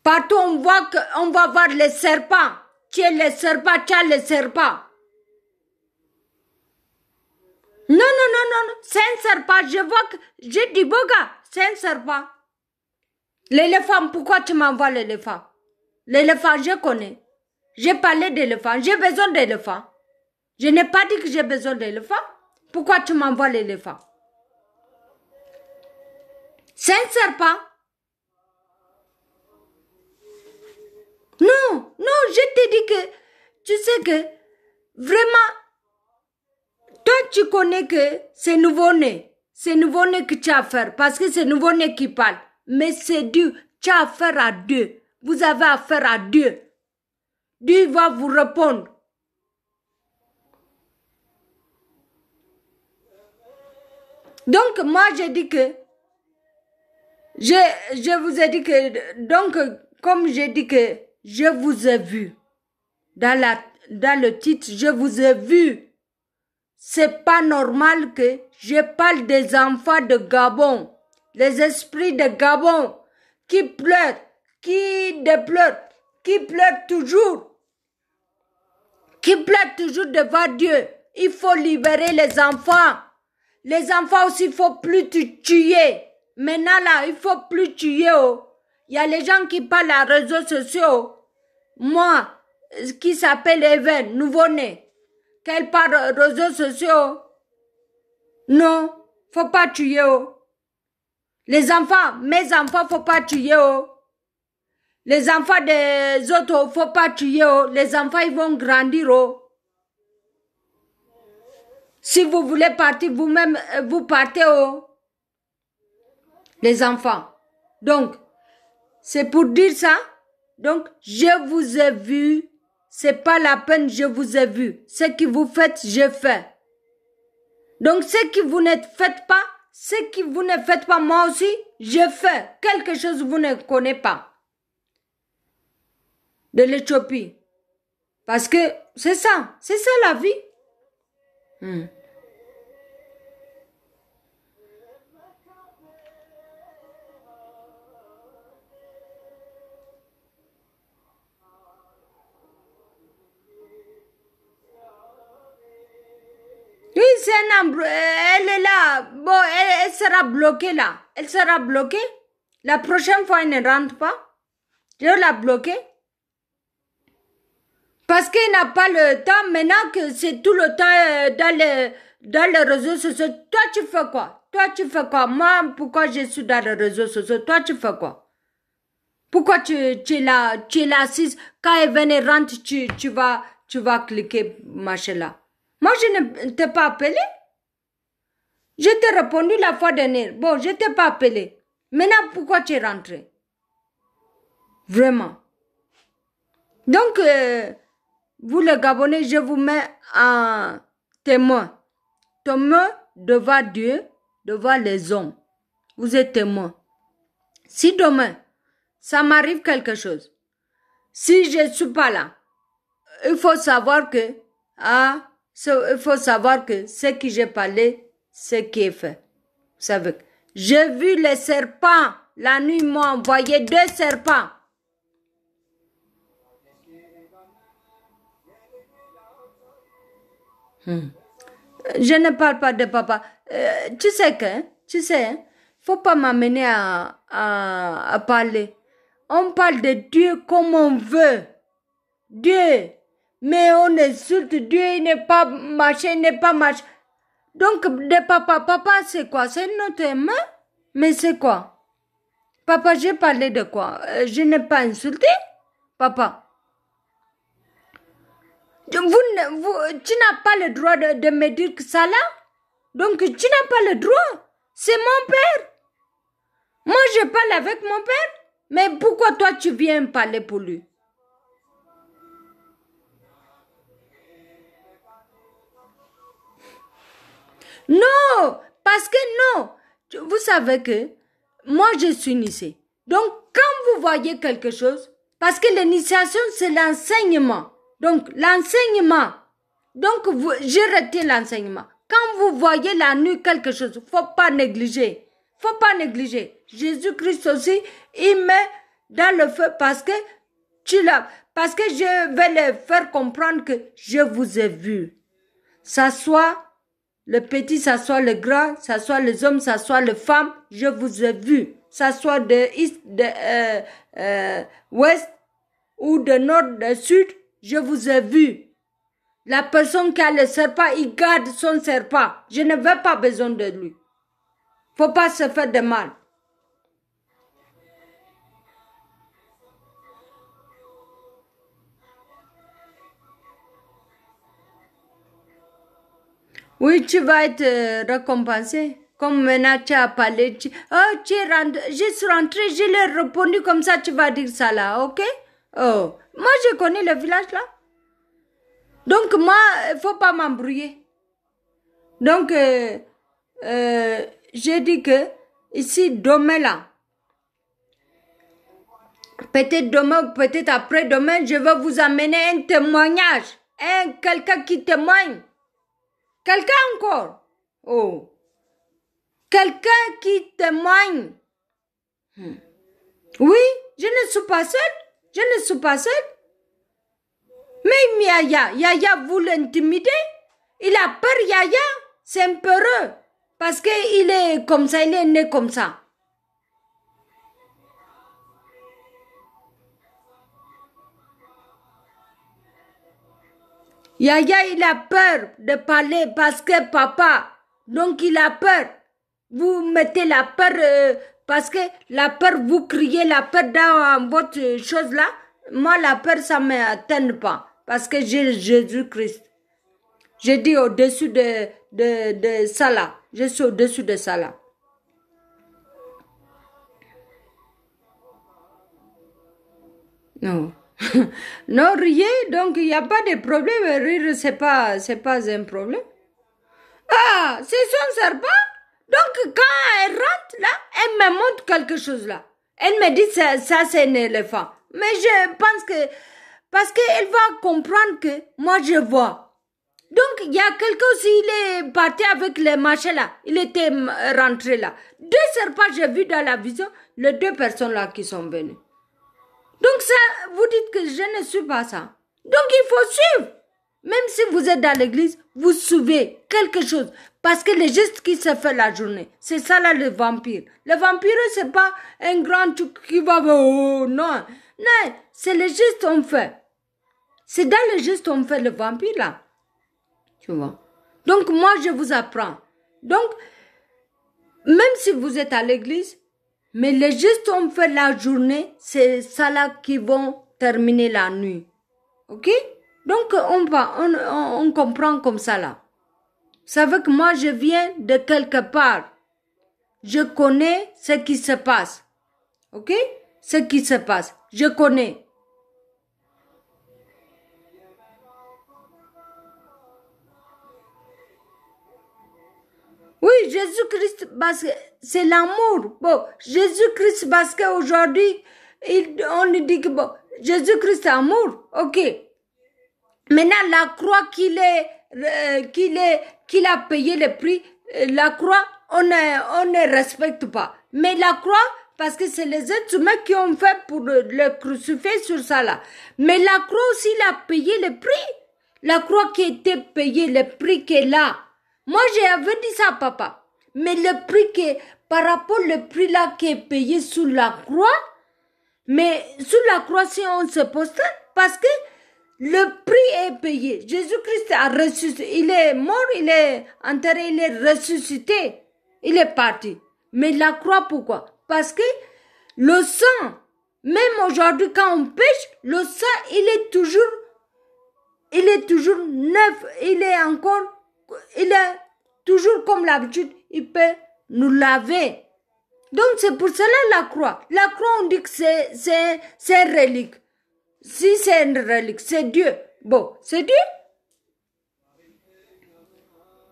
Partout, on va voir les serpents. Tu es le serpent, tu as les serpents. Non, c'est un serpent. Je vois que, je dis, Boga, c'est un serpent. L'éléphant, pourquoi tu m'envoies l'éléphant? L'éléphant, je connais. J'ai parlé d'éléphant, j'ai besoin d'éléphant. Je n'ai pas dit que j'ai besoin d'éléphant. Pourquoi tu m'envoies l'éléphant? C'est un serpent. Non, je t'ai dit que, tu sais que, vraiment, toi tu connais que c'est nouveau-né. C'est nouveau-né que tu as à faire, parce que c'est nouveau-né qui parle. Mais c'est Dieu, tu as affaire à Dieu. Vous avez affaire à Dieu. Dieu va vous répondre. Donc, moi, j'ai dit que, je vous ai dit que, donc, comme j'ai dit que, je vous ai vu. Dans le titre, je vous ai vu. C'est pas normal que je parle des enfants de Gabon. Les esprits de Gabon qui pleurent, qui dépleurent, qui pleurent toujours. Qui pleurent toujours devant Dieu. Il faut libérer les enfants. Les enfants aussi, il faut plus tuer. Maintenant là, il faut plus tuer. Il y a les gens qui parlent à réseaux sociaux. Moi, qui s'appelle Even, nouveau-né, qu'elle parle aux réseaux sociaux. Non, faut pas tuer. Les enfants, mes enfants, faut pas tuer. Les enfants des autres, faut pas tuer. Les enfants, ils vont grandir. Si vous voulez partir, vous-même, vous partez. Les enfants. Donc, c'est pour dire ça. Donc, je vous ai vu. C'est pas la peine, je vous ai vu. Ce que vous faites, je fais. Donc, ce que vous ne faites pas, moi aussi, je fais. Quelque chose que vous ne connaissez pas. De l'Éthiopie. Parce que c'est ça la vie. Oui, c'est un elle est là. Bon, elle sera bloquée là. Elle sera bloquée. La prochaine fois, elle ne rentre pas. Je vais la bloquer. Parce qu'il n'a pas le temps, maintenant que c'est tout le temps dans les réseaux sociaux. Toi, tu fais quoi? Toi, tu fais quoi? Moi, pourquoi je suis dans les réseaux sociaux? Toi, tu fais quoi? Pourquoi tu es là, assise? Quand elle rentre, tu vas cliquer, machin là. Moi, je ne t'ai pas appelé. Je t'ai répondu la fois dernière. Bon, je t'ai pas appelé. Maintenant, pourquoi tu es rentré? Vraiment. Donc, vous les Gabonais, je vous mets en témoin. Témoin devant Dieu, devant les hommes. Vous êtes témoin. Si demain, ça m'arrive quelque chose, si je ne suis pas là, il faut savoir que, il faut savoir que ce que j'ai parlé, ce qui est fait. Vous savez, j'ai vu les serpents. La nuit, ils m'ont envoyé 2 serpents. Je ne parle pas de papa. Tu sais, faut pas m'amener à parler. On parle de Dieu comme on veut. Dieu. Mais on insulte Dieu, il n'est pas machin, il n'est pas machin. Donc, de papa, c'est quoi? C'est notre main? Mais c'est quoi? Papa, j'ai parlé de quoi? Je n'ai pas insulté? Papa. Tu n'as pas le droit de me dire que ça là. Donc, tu n'as pas le droit. C'est mon père. Moi, je parle avec mon père. Mais pourquoi toi, tu viens parler pour lui? Non, parce que non. Vous savez que moi, je suis initiée. Donc, quand vous voyez quelque chose, parce que l'initiation, c'est l'enseignement. Donc, l'enseignement. Donc, je retiens l'enseignement. Quand vous voyez la nuit quelque chose, faut pas négliger. Faut pas négliger. Jésus-Christ aussi, il met dans le feu parce que parce que je vais le faire comprendre que je vous ai vu. Ça soit le petit, ça soit le grand, ça soit les hommes, ça soit les femmes, je vous ai vu. Ça soit de est, de ouest ou de nord, de sud, je vous ai vu. La personne qui a le serpent, il garde son serpent. Je ne veux pas besoin de lui. Faut pas se faire de mal. Oui, tu vas être récompensé. Comme maintenant tu as parlé, tu es rentré, je suis rentrée, je l'ai répondu comme ça, tu vas dire ça là, ok? Oh, moi je connais le village là. Donc moi, il faut pas m'embrouiller. Donc, j'ai dit que ici, demain là, peut-être demain, peut-être après-demain, je vais vous amener un témoignage. Quelqu'un qui témoigne. Quelqu'un encore. Oh. Quelqu'un qui témoigne. Oui, je ne suis pas seule. Je ne suis pas seule. Mais Yaya, vous l'intimidez. Il a peur, Yaya. C'est un peureux. Parce qu'il est comme ça, il est né comme ça. Yaya, il a peur de parler parce que papa, donc il a peur. Vous mettez la peur parce que la peur, vous criez la peur dans votre chose là. Moi, la peur, ça ne m'atteint pas parce que j'ai Jésus-Christ. Je dis au-dessus de ça là. Je suis au-dessus de ça là. Non. Non, riez, donc il n'y a pas de problème. Rire, c'est pas un problème. Ah, c'est son serpent. Donc, quand elle rentre là, elle me montre quelque chose là. Elle me dit, ça c'est un éléphant. Mais je pense que, parce qu'elle va comprendre que moi je vois. Donc, il y a quelqu'un aussi, il est parti avec les machins là. Il était rentré là. 2 serpents, j'ai vu dans la vision, les 2 personnes là qui sont venues. Donc ça, vous dites que je ne suis pas ça. Donc il faut suivre. Même si vous êtes dans l'église, vous suivez quelque chose. Parce que le geste qui se fait la journée, c'est ça là le vampire. Le vampire, c'est pas un grand truc qui va... Oh non. Non, c'est le geste qu'on fait. C'est dans le geste qu'on fait le vampire là. Tu vois. Donc moi je vous apprends. Donc, même si vous êtes à l'église, mais les gestes qu'on fait la journée, c'est ça là qui vont terminer la nuit. Ok? Donc on comprend comme ça là. Vous savez que moi je viens de quelque part. Je connais ce qui se passe. Ok? Ce qui se passe. Je connais. Oui, Jésus-Christ, parce que c'est l'amour. Bon, Jésus-Christ, parce qu'aujourd'hui, on nous dit que bon, Jésus-Christ est amour. Ok. Maintenant, la croix qu'il a payé le prix, la croix, on ne respecte pas. Mais la croix, parce que c'est les êtres humains qui ont fait pour le crucifier sur ça là. Mais la croix aussi, il a payé le prix. La croix qui était payée, le prix qui est là. Moi, j'avais dit ça, papa. Mais le prix par rapport au prix là qui est payé sur la croix, mais sur la croix, si on se posterne, parce que le prix est payé. Jésus-Christ a ressuscité. Il est mort, il est enterré, il est ressuscité. Il est parti. Mais la croix, pourquoi? Parce que le sang, même aujourd'hui quand on pêche, le sang, il est toujours neuf. Il est toujours comme l'habitude. Il peut nous laver. Donc c'est pour cela la croix. La croix, on dit que c'est une relique. Si c'est une relique, c'est Dieu. Bon, c'est Dieu.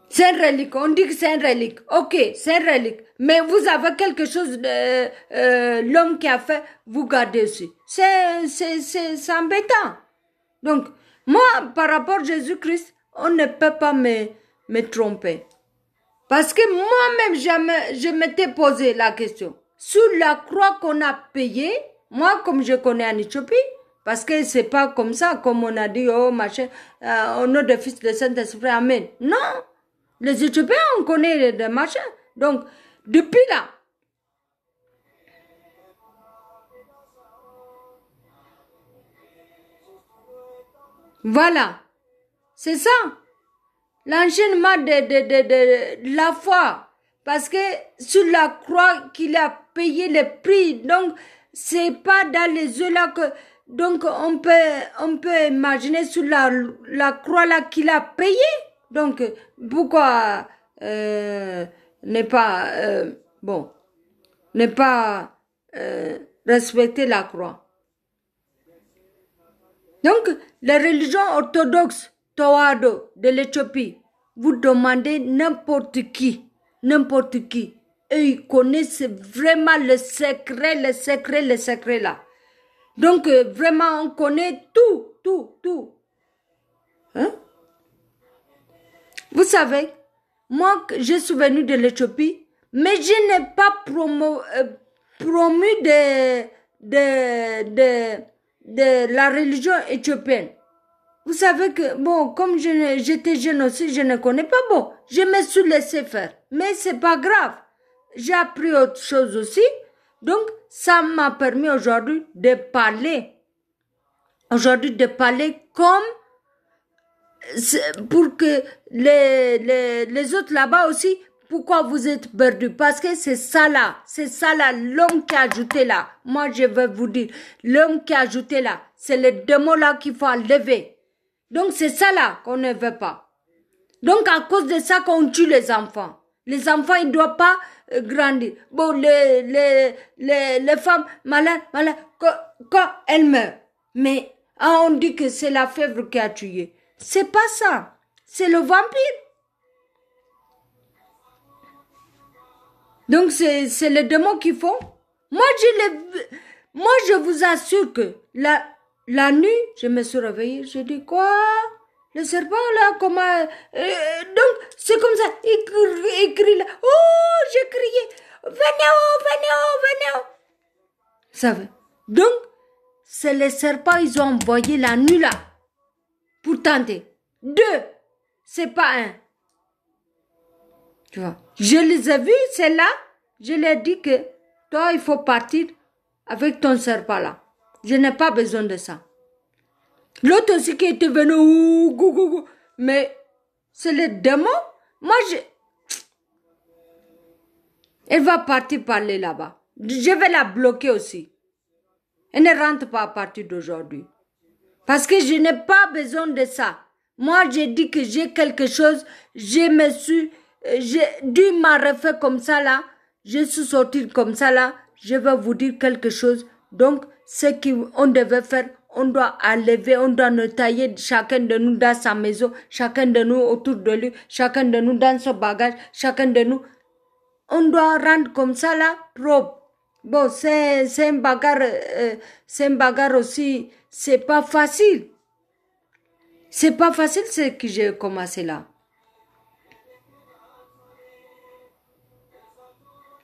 C'est une relique. On dit que c'est une relique. Ok, c'est une relique. Mais vous avez quelque chose de l'homme qui a fait, vous gardez aussi. C'est embêtant. Donc, moi, par rapport à Jésus-Christ, on ne peut pas me tromper. Parce que moi-même, je m'étais posé la question. Sur la croix qu'on a payée, moi, comme je connais en Éthiopie, parce que c'est pas comme ça, comme on a dit, oh, machin, au nom du Fils de Saint-Esprit, Amen. Non. Les Éthiopiens, on connaît des machins. Donc, depuis là, voilà. C'est ça. L'enchaînement de la foi. Parce que sur la croix qu'il a payé le prix. Donc, c'est pas dans les yeux là que, donc, on peut imaginer sur la croix là qu'il a payé. Donc, pourquoi, ne pas, ne pas, respecter la croix. Donc, la religion orthodoxe, Tawado, de l'Éthiopie, vous demandez n'importe qui, et ils connaissent vraiment le secret là. Donc, vraiment, on connaît tout. Hein? Vous savez, moi, je suis venue de l'Éthiopie, mais je n'ai pas promu de la religion éthiopienne. Vous savez que, bon, comme j'étais jeune aussi, je ne connais pas, bon, je me suis laissé faire. Mais c'est pas grave. J'ai appris autre chose aussi. Donc, ça m'a permis aujourd'hui de parler. Aujourd'hui, de parler comme, pour que les autres là-bas aussi, pourquoi vous êtes perdus? Parce que c'est ça là, l'homme qui a ajouté là. Moi, je vais vous dire, l'homme qui a ajouté là, c'est le démon là qu'il faut enlever. Donc, c'est ça là qu'on ne veut pas. Donc, à cause de ça qu'on tue les enfants. Les enfants, ils ne doivent pas grandir. Bon, les femmes malades, quand elles meurent. Mais, on dit que c'est la fièvre qui a tué. C'est pas ça. C'est le vampire. Donc, c'est le démon qu'il faut. Moi, je vous assure que la nuit, je me suis réveillée, j'ai dit quoi? Le serpent là, comment? Donc, c'est comme ça, il crie là. Oh, j'ai crié. Venez. Ça va. Donc, c'est les serpents, ils ont envoyé la nuit là. Pour tenter. 2, c'est pas 1. Tu vois. Je les ai vus, c'est là. Je leur ai dit que toi, il faut partir avec ton serpent là. Je n'ai pas besoin de ça. L'autre aussi qui était venu, ouh, gou, gou, gou. Mais c'est le démon. Moi, elle va partir parler là-bas. Je vais la bloquer aussi. Elle ne rentre pas à partir d'aujourd'hui. Parce que je n'ai pas besoin de ça. Moi, j'ai dit que j'ai quelque chose, j'ai dû m'en refaire comme ça là, je suis sortie comme ça là, je vais vous dire quelque chose. Donc, ce qu'on devait faire, on doit enlever, on doit nettoyer chacun de nous dans sa maison, chacun de nous autour de lui, chacun de nous dans son bagage, chacun de nous. On doit rendre comme ça là, propre. Bon, c'est un bagarre aussi, c'est pas facile. C'est pas facile ce que j'ai commencé là.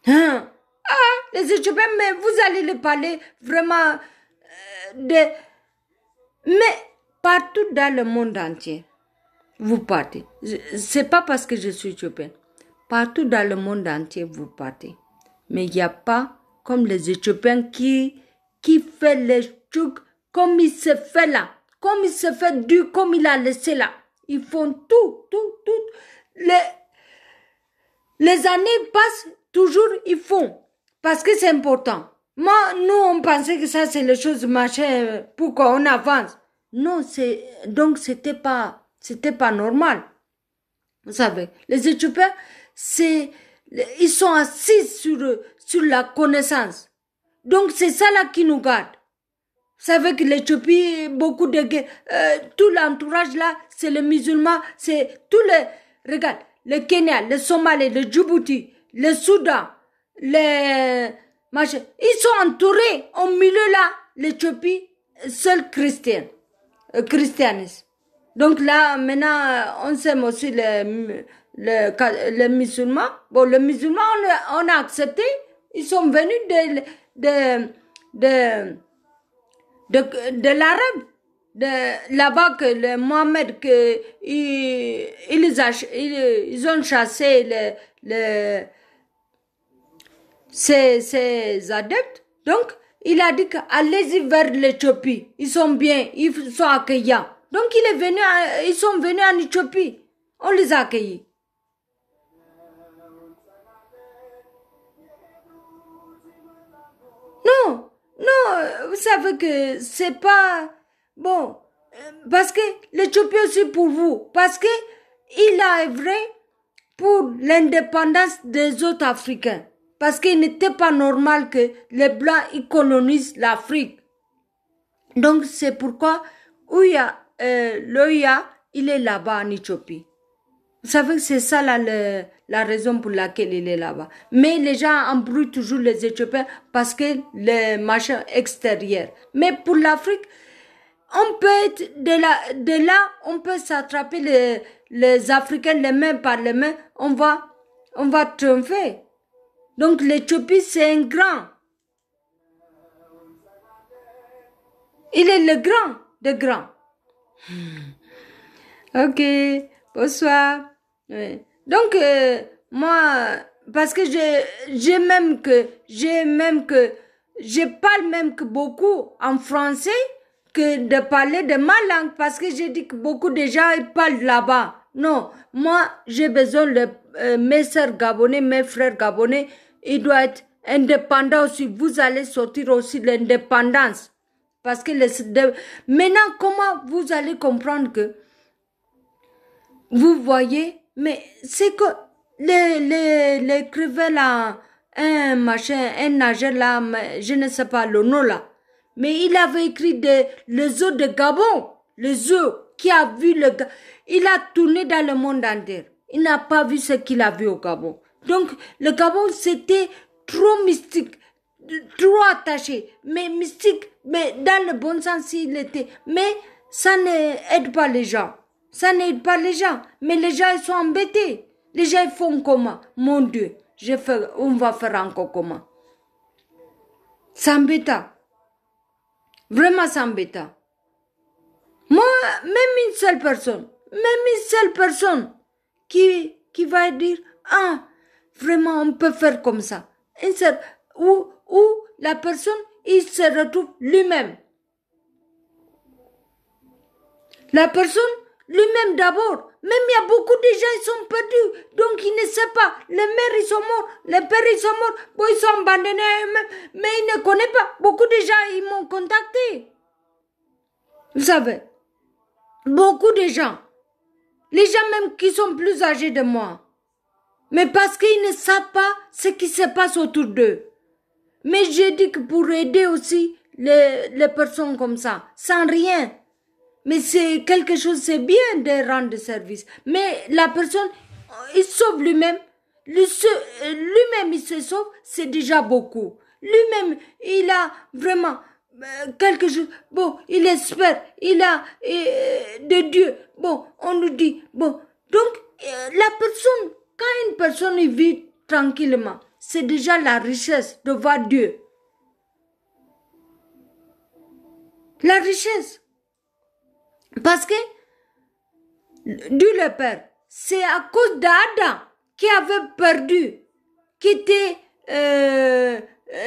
Hein? Ah, les Éthiopiens, mais vous allez les parler vraiment de... Mais partout dans le monde entier, vous partez. C'est pas parce que je suis éthiopienne. Partout dans le monde entier, vous partez. Mais il n'y a pas comme les Éthiopiens qui fait les trucs comme il se fait là. Comme il se fait dur, comme il a laissé là. Ils font tout. Les années passent, toujours ils font. Parce que c'est important. Moi, nous, on pensait que ça, c'est les choses machin, pourquoi on avance. Non, donc c'était pas normal. Vous savez, les Éthiopiens, ils sont assis sur la connaissance. Donc c'est ça là qui nous garde. Vous savez que l'Éthiopie, beaucoup de tout l'entourage là, c'est les musulmans, c'est tous les, regarde, le Kenya, le Somalie, le Djibouti, le Soudan, les machin, ils sont entourés au milieu là, l'Éthiopie, seul christianisme. Donc là, maintenant, on sait aussi les musulmans. Bon, les musulmans, on a accepté. Ils sont venus de l'arabe. Là-bas, que le Mohamed, que ils ont chassé ses adeptes. Donc, il a dit qu'allez-y vers l'Éthiopie. Ils sont bien, ils sont accueillants. Donc, ils sont venus en Éthiopie. On les a accueillis. Non, vous savez que c'est pas bon. Parce que l'Éthiopie aussi pour vous. Parce que il a œuvré pour l'indépendance des autres Africains. Parce qu'il n'était pas normal que les Blancs ils colonisent l'Afrique. Donc, c'est pourquoi l'OIA, il est là-bas en Éthiopie. Vous savez que c'est ça la raison pour laquelle il est là-bas. Mais les gens embrouillent toujours les Éthiopiens parce que les machins extérieurs. Mais pour l'Afrique, on peut être de là, on peut s'attraper les Africains les mains par les mains. On va triompher. Donc l'Éthiopie, c'est un grand. Il est le grand des grands. Ok, bonsoir. Oui. Donc, moi, parce que je parle même que beaucoup en français que de parler de ma langue, parce que j'ai dit que beaucoup de gens ils parlent là-bas. Non, moi, j'ai besoin de mes sœurs gabonais, mes frères gabonais, ils doivent être indépendants aussi. Vous allez sortir aussi de l'indépendance. Parce que maintenant, comment vous allez comprendre que vous voyez, mais c'est que l'écrivain là, un nageur là, je ne sais pas le nom là, mais il avait écrit les eaux de Gabon, les eaux qui a vu il a tourné dans le monde entier. Il n'a pas vu ce qu'il a vu au Gabon. Donc, le Gabon, c'était trop mystique, trop attaché, mais mystique, mais dans le bon sens, il était. Mais ça n'aide pas les gens. Ça n'aide pas les gens. Mais les gens, ils sont embêtés. Les gens, ils font comment? Mon Dieu, on va faire encore comment? C'est embêtant. Vraiment, c'est embêtant. Moi, même une seule personne qui va dire, ah, vraiment, on peut faire comme ça. Une seule, où la personne, il se retrouve lui-même. La personne, lui-même d'abord, même il y a beaucoup de gens, ils sont perdus, donc ils ne savent pas. Les mères, ils sont morts, les pères, ils sont morts, bon, ils sont abandonnés eux-mêmes, mais ils ne connaissent pas. Beaucoup de gens, ils m'ont contacté. Vous savez, beaucoup de gens, les gens même qui sont plus âgés de moi, mais parce qu'ils ne savent pas ce qui se passe autour d'eux. Mais je dis que pour aider aussi les personnes comme ça, sans rien, mais c'est quelque chose, c'est bien de rendre service. Mais la personne, il sauve lui-même. Lui-même, il se sauve, c'est déjà beaucoup. Lui-même, il a vraiment quelque chose. Bon, il espère, il a de Dieu. Bon, on nous dit, bon. Donc, la personne, quand une personne vit tranquillement, c'est déjà la richesse de voir Dieu. La richesse. Parce que Dieu le Père, c'est à cause d'Adam qui avait perdu, qui était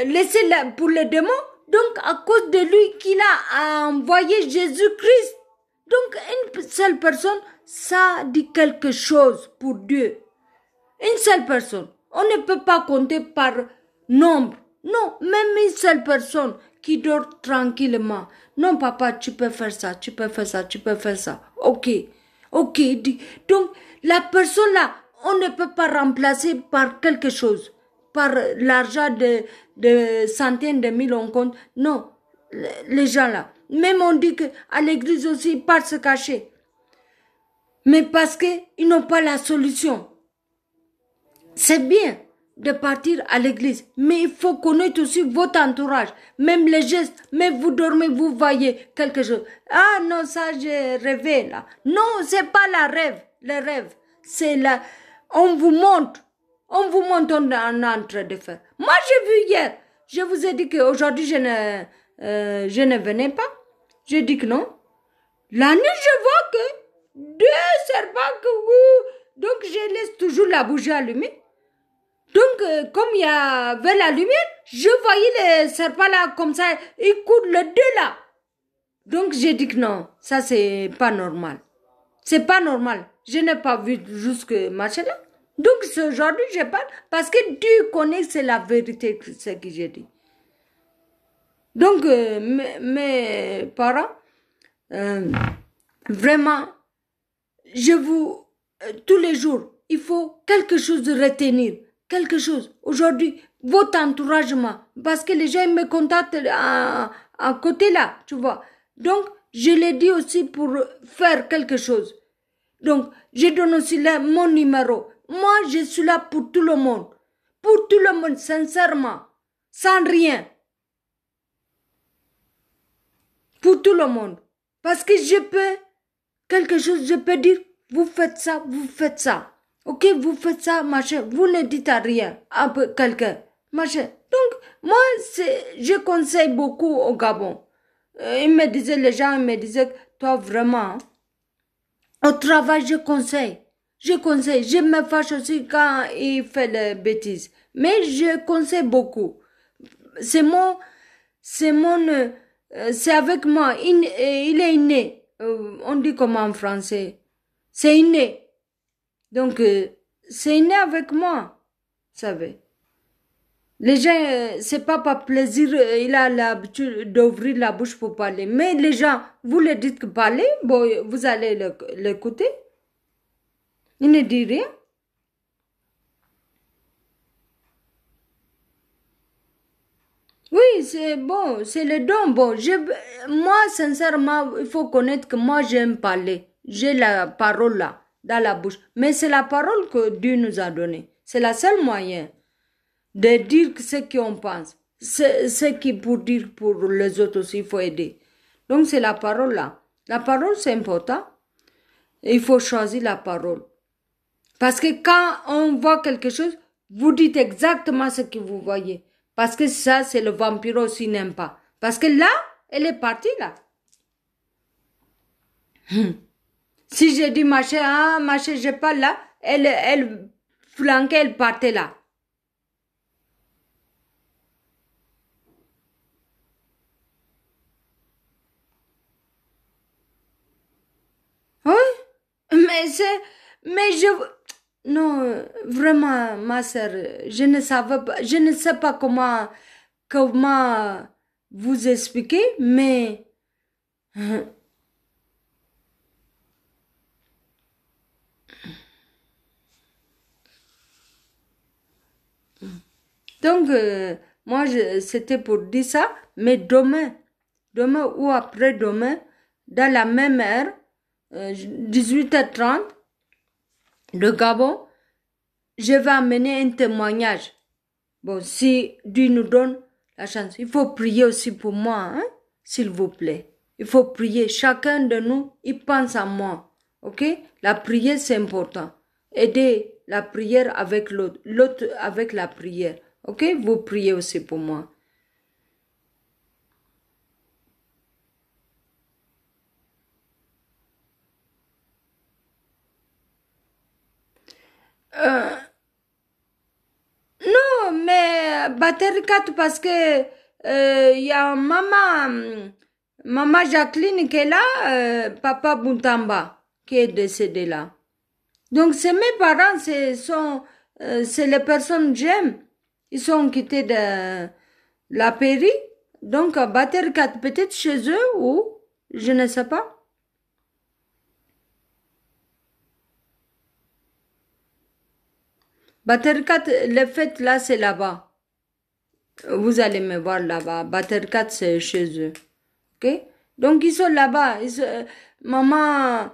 laissé là pour les démons. Donc à cause de lui qu'il a envoyé Jésus-Christ. Donc une seule personne, ça dit quelque chose pour Dieu. Une seule personne. On ne peut pas compter par nombre. Non, même une seule personne qui dort tranquillement. Non, papa, tu peux faire ça, tu peux faire ça, tu peux faire ça. Ok. Ok. Donc, la personne là, on ne peut pas remplacer par quelque chose. Par l'argent de centaines de mille on compte. Non. Les gens là. Même on dit qu'à l'église aussi, ils partent se cacher. Mais parce qu'ils n'ont pas la solution. C'est bien de partir à l'église, mais il faut connaître aussi votre entourage, même les gestes, même vous dormez, vous voyez quelque chose. Ah non, ça j'ai rêvé là. Non, c'est pas le rêve, c'est là, on vous montre, on est en train de faire. Moi j'ai vu hier, je vous ai dit qu'aujourd'hui je ne venais pas, j'ai dit que non. La nuit je vois que deux serpents, donc je laisse toujours la bougie allumée. Donc, comme il y avait la lumière, je voyais les serpents là, comme ça, ils courent les deux là. Donc, j'ai dit que non, ça c'est pas normal. C'est pas normal. Je n'ai pas vu jusque machin là. Donc, aujourd'hui, je parle parce que Dieu connaît, c'est la vérité, ce que j'ai dit. Donc, mes parents, vraiment, tous les jours, il faut quelque chose de retenir. Quelque chose. Aujourd'hui, votre entouragement. Parce que les gens me contactent à côté là, tu vois. Donc, je l'ai dit aussi pour faire quelque chose. Donc, je donne aussi là mon numéro. Moi, je suis là pour tout le monde. Pour tout le monde, sincèrement. Sans rien. Pour tout le monde. Parce que je peux, quelque chose, je peux dire, vous faites ça, vous faites ça. Ok, vous faites ça, machin. Vous ne dites à rien à quelqu'un, machin. Donc, moi, je conseille beaucoup au Gabon. Les gens me disaient, toi vraiment, au travail, je conseille. Je me fâche aussi quand il fait les bêtises. Mais je conseille beaucoup. C'est avec moi. Il est inné. On dit comment en français? C'est inné. Donc, c'est né avec moi, vous savez. Les gens, c'est pas par plaisir, il a l'habitude d'ouvrir la bouche pour parler. Mais les gens, vous leur dites que parler, bon, vous allez l'écouter. Il ne dit rien. Oui, c'est bon, c'est le don. Bon, moi, sincèrement, il faut connaître que moi, j'aime parler. J'ai la parole là, dans la bouche. Mais c'est la parole que Dieu nous a donnée. C'est la seule moyen de dire ce qu'on pense. Ce qui pour dire pour les autres aussi, il faut aider. Donc c'est la parole là. La parole c'est important. Il faut choisir la parole. Parce que quand on voit quelque chose, vous dites exactement ce que vous voyez. Parce que ça, c'est le vampire aussi n'aime pas. Parce que là, elle est partie là. Si je dis machin, je parle là, elle flanquait, elle partait là. mais non, vraiment, ma sœur, je ne sais pas comment vous expliquer, mais, donc, moi, c'était pour dire ça, mais demain ou après-demain, dans la même heure, 18h30, le Gabon, je vais amener un témoignage. Bon, si Dieu nous donne la chance, il faut prier aussi pour moi, hein, s'il vous plaît. Il faut prier. Chacun de nous, il pense à moi. Ok? La prière, c'est important. Aider la prière avec l'autre, l'autre avec la prière. Ok? Vous priez aussi pour moi. Non, mais batterie 4 parce que il y a maman Jacqueline qui est là, papa Buntamba qui est décédé là. Donc c'est mes parents, c'est les personnes que j'aime. Ils sont quittés de la pairie. Donc batterie 4 peut-être chez eux ou je ne sais pas. Batterie 4, le fait là c'est là-bas. Vous allez me voir là-bas. Battercat, c'est chez eux. Ok? Donc, ils sont là-bas. Maman,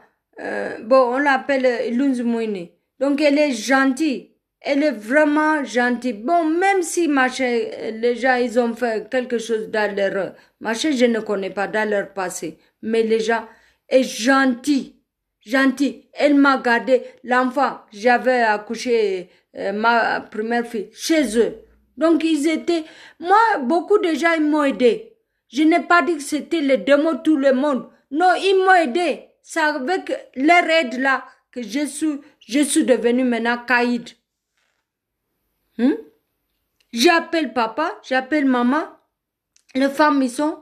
bon, on l'appelle Lunzmouni. Donc, elle est gentille. Elle est vraiment gentille. Bon, même si, les gens, ils ont fait quelque chose dans leur, je ne connais pas dans leur passé. Mais les gens, est gentil. Gentil. Elle m'a gardé l'enfant. J'avais accouché ma première fille chez eux. Donc, moi, beaucoup de gens, ils m'ont aidé. Je n'ai pas dit que c'était les démons, tout le monde. Non, ils m'ont aidé. C'est avec leur aide là que je suis devenu maintenant caïd. J'appelle papa, j'appelle maman, les femmes, ils sont,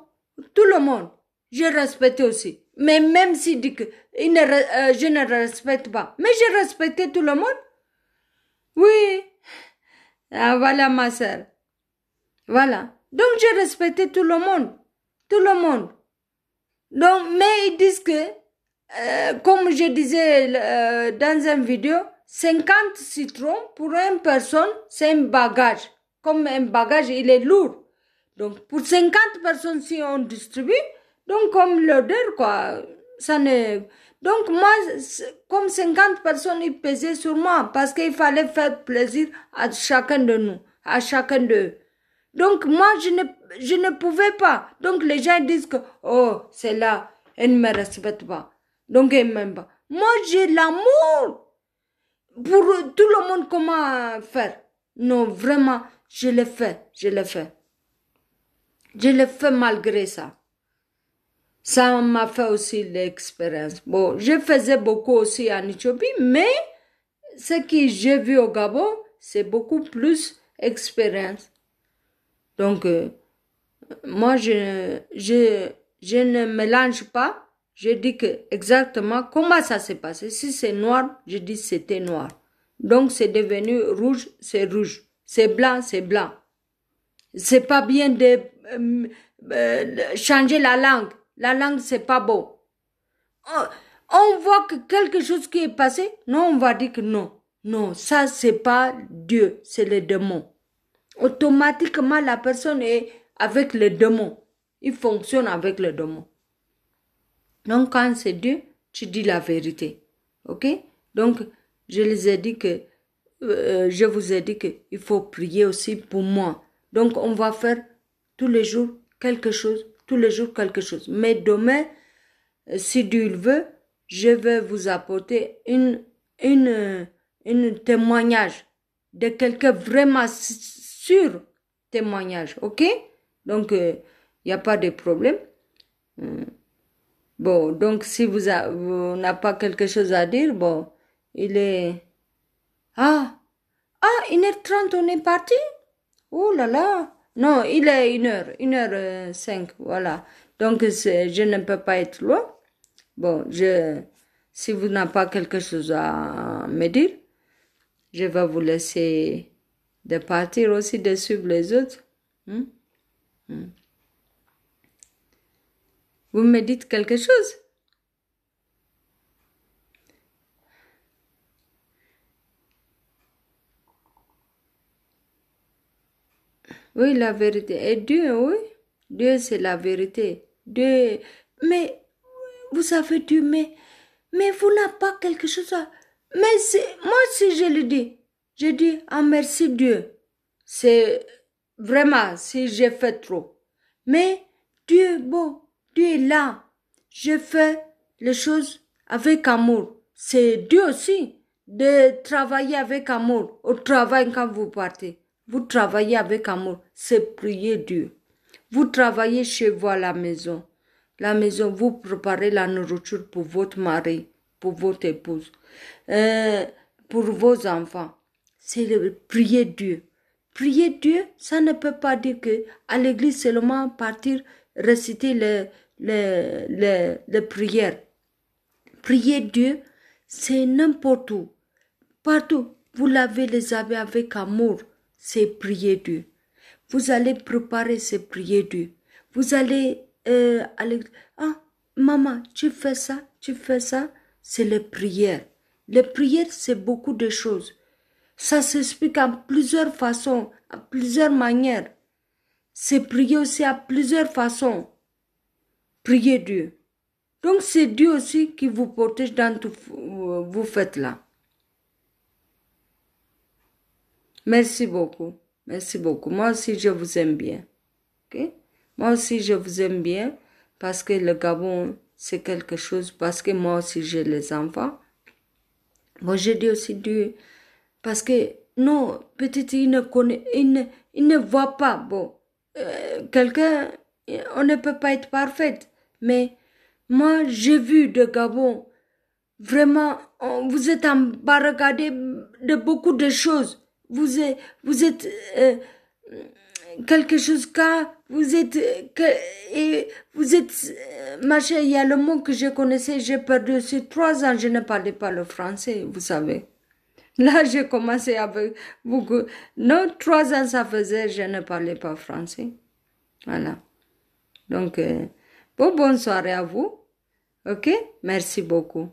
tout le monde. Je respecte aussi. Mais même s'ils disent que je ne respecte pas. Mais je respectais tout le monde. Oui. Ah, voilà ma sœur. Voilà. Donc, j'ai respecté tout le monde. Tout le monde. Donc, mais ils disent que, comme je disais dans une vidéo, 50 citrons pour une personne, c'est un bagage. Comme un bagage, il est lourd. Donc, pour 50 personnes, si on distribue, donc comme l'odeur, quoi, ça ne... Donc, moi, comme 50 personnes, ils pesaient sur moi parce qu'il fallait faire plaisir à chacun de nous, à chacun d'eux. Donc, moi, je ne pouvais pas. Donc, les gens disent que, oh, c'est là, elle ne me respecte pas. Donc, elle ne m'aime pas. Moi, j'ai l'amour pour tout le monde, comment faire. Non, vraiment, je l'ai fait, je l'ai fait. Je l'ai fait malgré ça. Ça m'a fait aussi l'expérience. Bon, je faisais beaucoup aussi en Éthiopie, mais ce que j'ai vu au Gabon, c'est beaucoup plus expérience. Donc, moi, je ne mélange pas. Je dis que exactement comment ça s'est passé. Si c'est noir, je dis c'était noir. Donc, c'est devenu rouge, c'est rouge. C'est blanc, c'est blanc. C'est pas bien de changer la langue. La langue, c'est pas bon. On voit que quelque chose qui est passé, non, on va dire que non. Non, ça, c'est pas Dieu, c'est le démon. Automatiquement, la personne est avec le démon. Il fonctionne avec le démon. Donc, quand c'est Dieu, tu dis la vérité. Ok? Donc, je les ai dit que, je vous ai dit qu'il faut prier aussi pour moi. Donc, on va faire tous les jours quelque chose, tous les jours quelque chose. Mais demain, si Dieu le veut, je vais vous apporter une témoignage de quelqu'un vraiment sûr témoignage, ok? Donc, il n'y a pas de problème. Bon, donc si vous n'avez pas quelque chose à dire, bon, il est... Ah, 1h30, on est parti? Oh là là! Non, il est 1h05, voilà. Donc, je ne peux pas être loin. Bon, Si vous n'avez pas quelque chose à me dire, je vais vous laisser de partir aussi, de suivre les autres. Vous me dites quelque chose? Oui, la vérité. Et Dieu, oui. Dieu, c'est la vérité. Dieu, mais, vous savez, Dieu, mais vous n'avez pas quelque chose à... Mais moi, si je le dis, je dis, ah, merci Dieu. C'est vraiment, si j'ai fait trop. Mais Dieu, bon, Dieu est là. Je fais les choses avec amour. C'est Dieu aussi de travailler avec amour au travail quand vous partez. Vous travaillez avec amour, c'est prier Dieu. Vous travaillez chez vous à la maison. La maison, vous préparez la nourriture pour votre mari, pour votre épouse, pour vos enfants. C'est le prier Dieu. Prier Dieu, ça ne peut pas dire que à l'église seulement partir réciter les prières. Prier Dieu, c'est n'importe où. Partout, vous lavez les habits avec amour, c'est prier Dieu. Vous allez préparer, c'est prier Dieu. Vous allez ah, maman, tu fais ça, c'est les prières. Les prières, c'est beaucoup de choses. Ça s'explique en plusieurs façons, à plusieurs manières. C'est prier aussi à plusieurs façons. Prier Dieu. Donc c'est Dieu aussi qui vous protège dans tout vous faites là. Merci beaucoup. Merci beaucoup. Moi aussi, je vous aime bien. Okay? Moi aussi, je vous aime bien parce que le Gabon, c'est quelque chose, parce que moi aussi, j'ai les enfants. Moi, je dis aussi Dieu, parce que non, peut-être il ne connaît, il ne voit pas. Bon, quelqu'un, on ne peut pas être parfaite, mais moi, j'ai vu de Gabon, vraiment, vous êtes embarrassé de beaucoup de choses. Vous êtes quelque chose quand vous êtes machin, il y a le mot que je connaissais, j'ai perdu aussi 3 ans, je ne parlais pas le français, vous savez. Là, j'ai commencé avec beaucoup. Non, 3 ans ça faisait, je ne parlais pas français. Voilà. Donc, bonne soirée à vous. Ok? Merci beaucoup.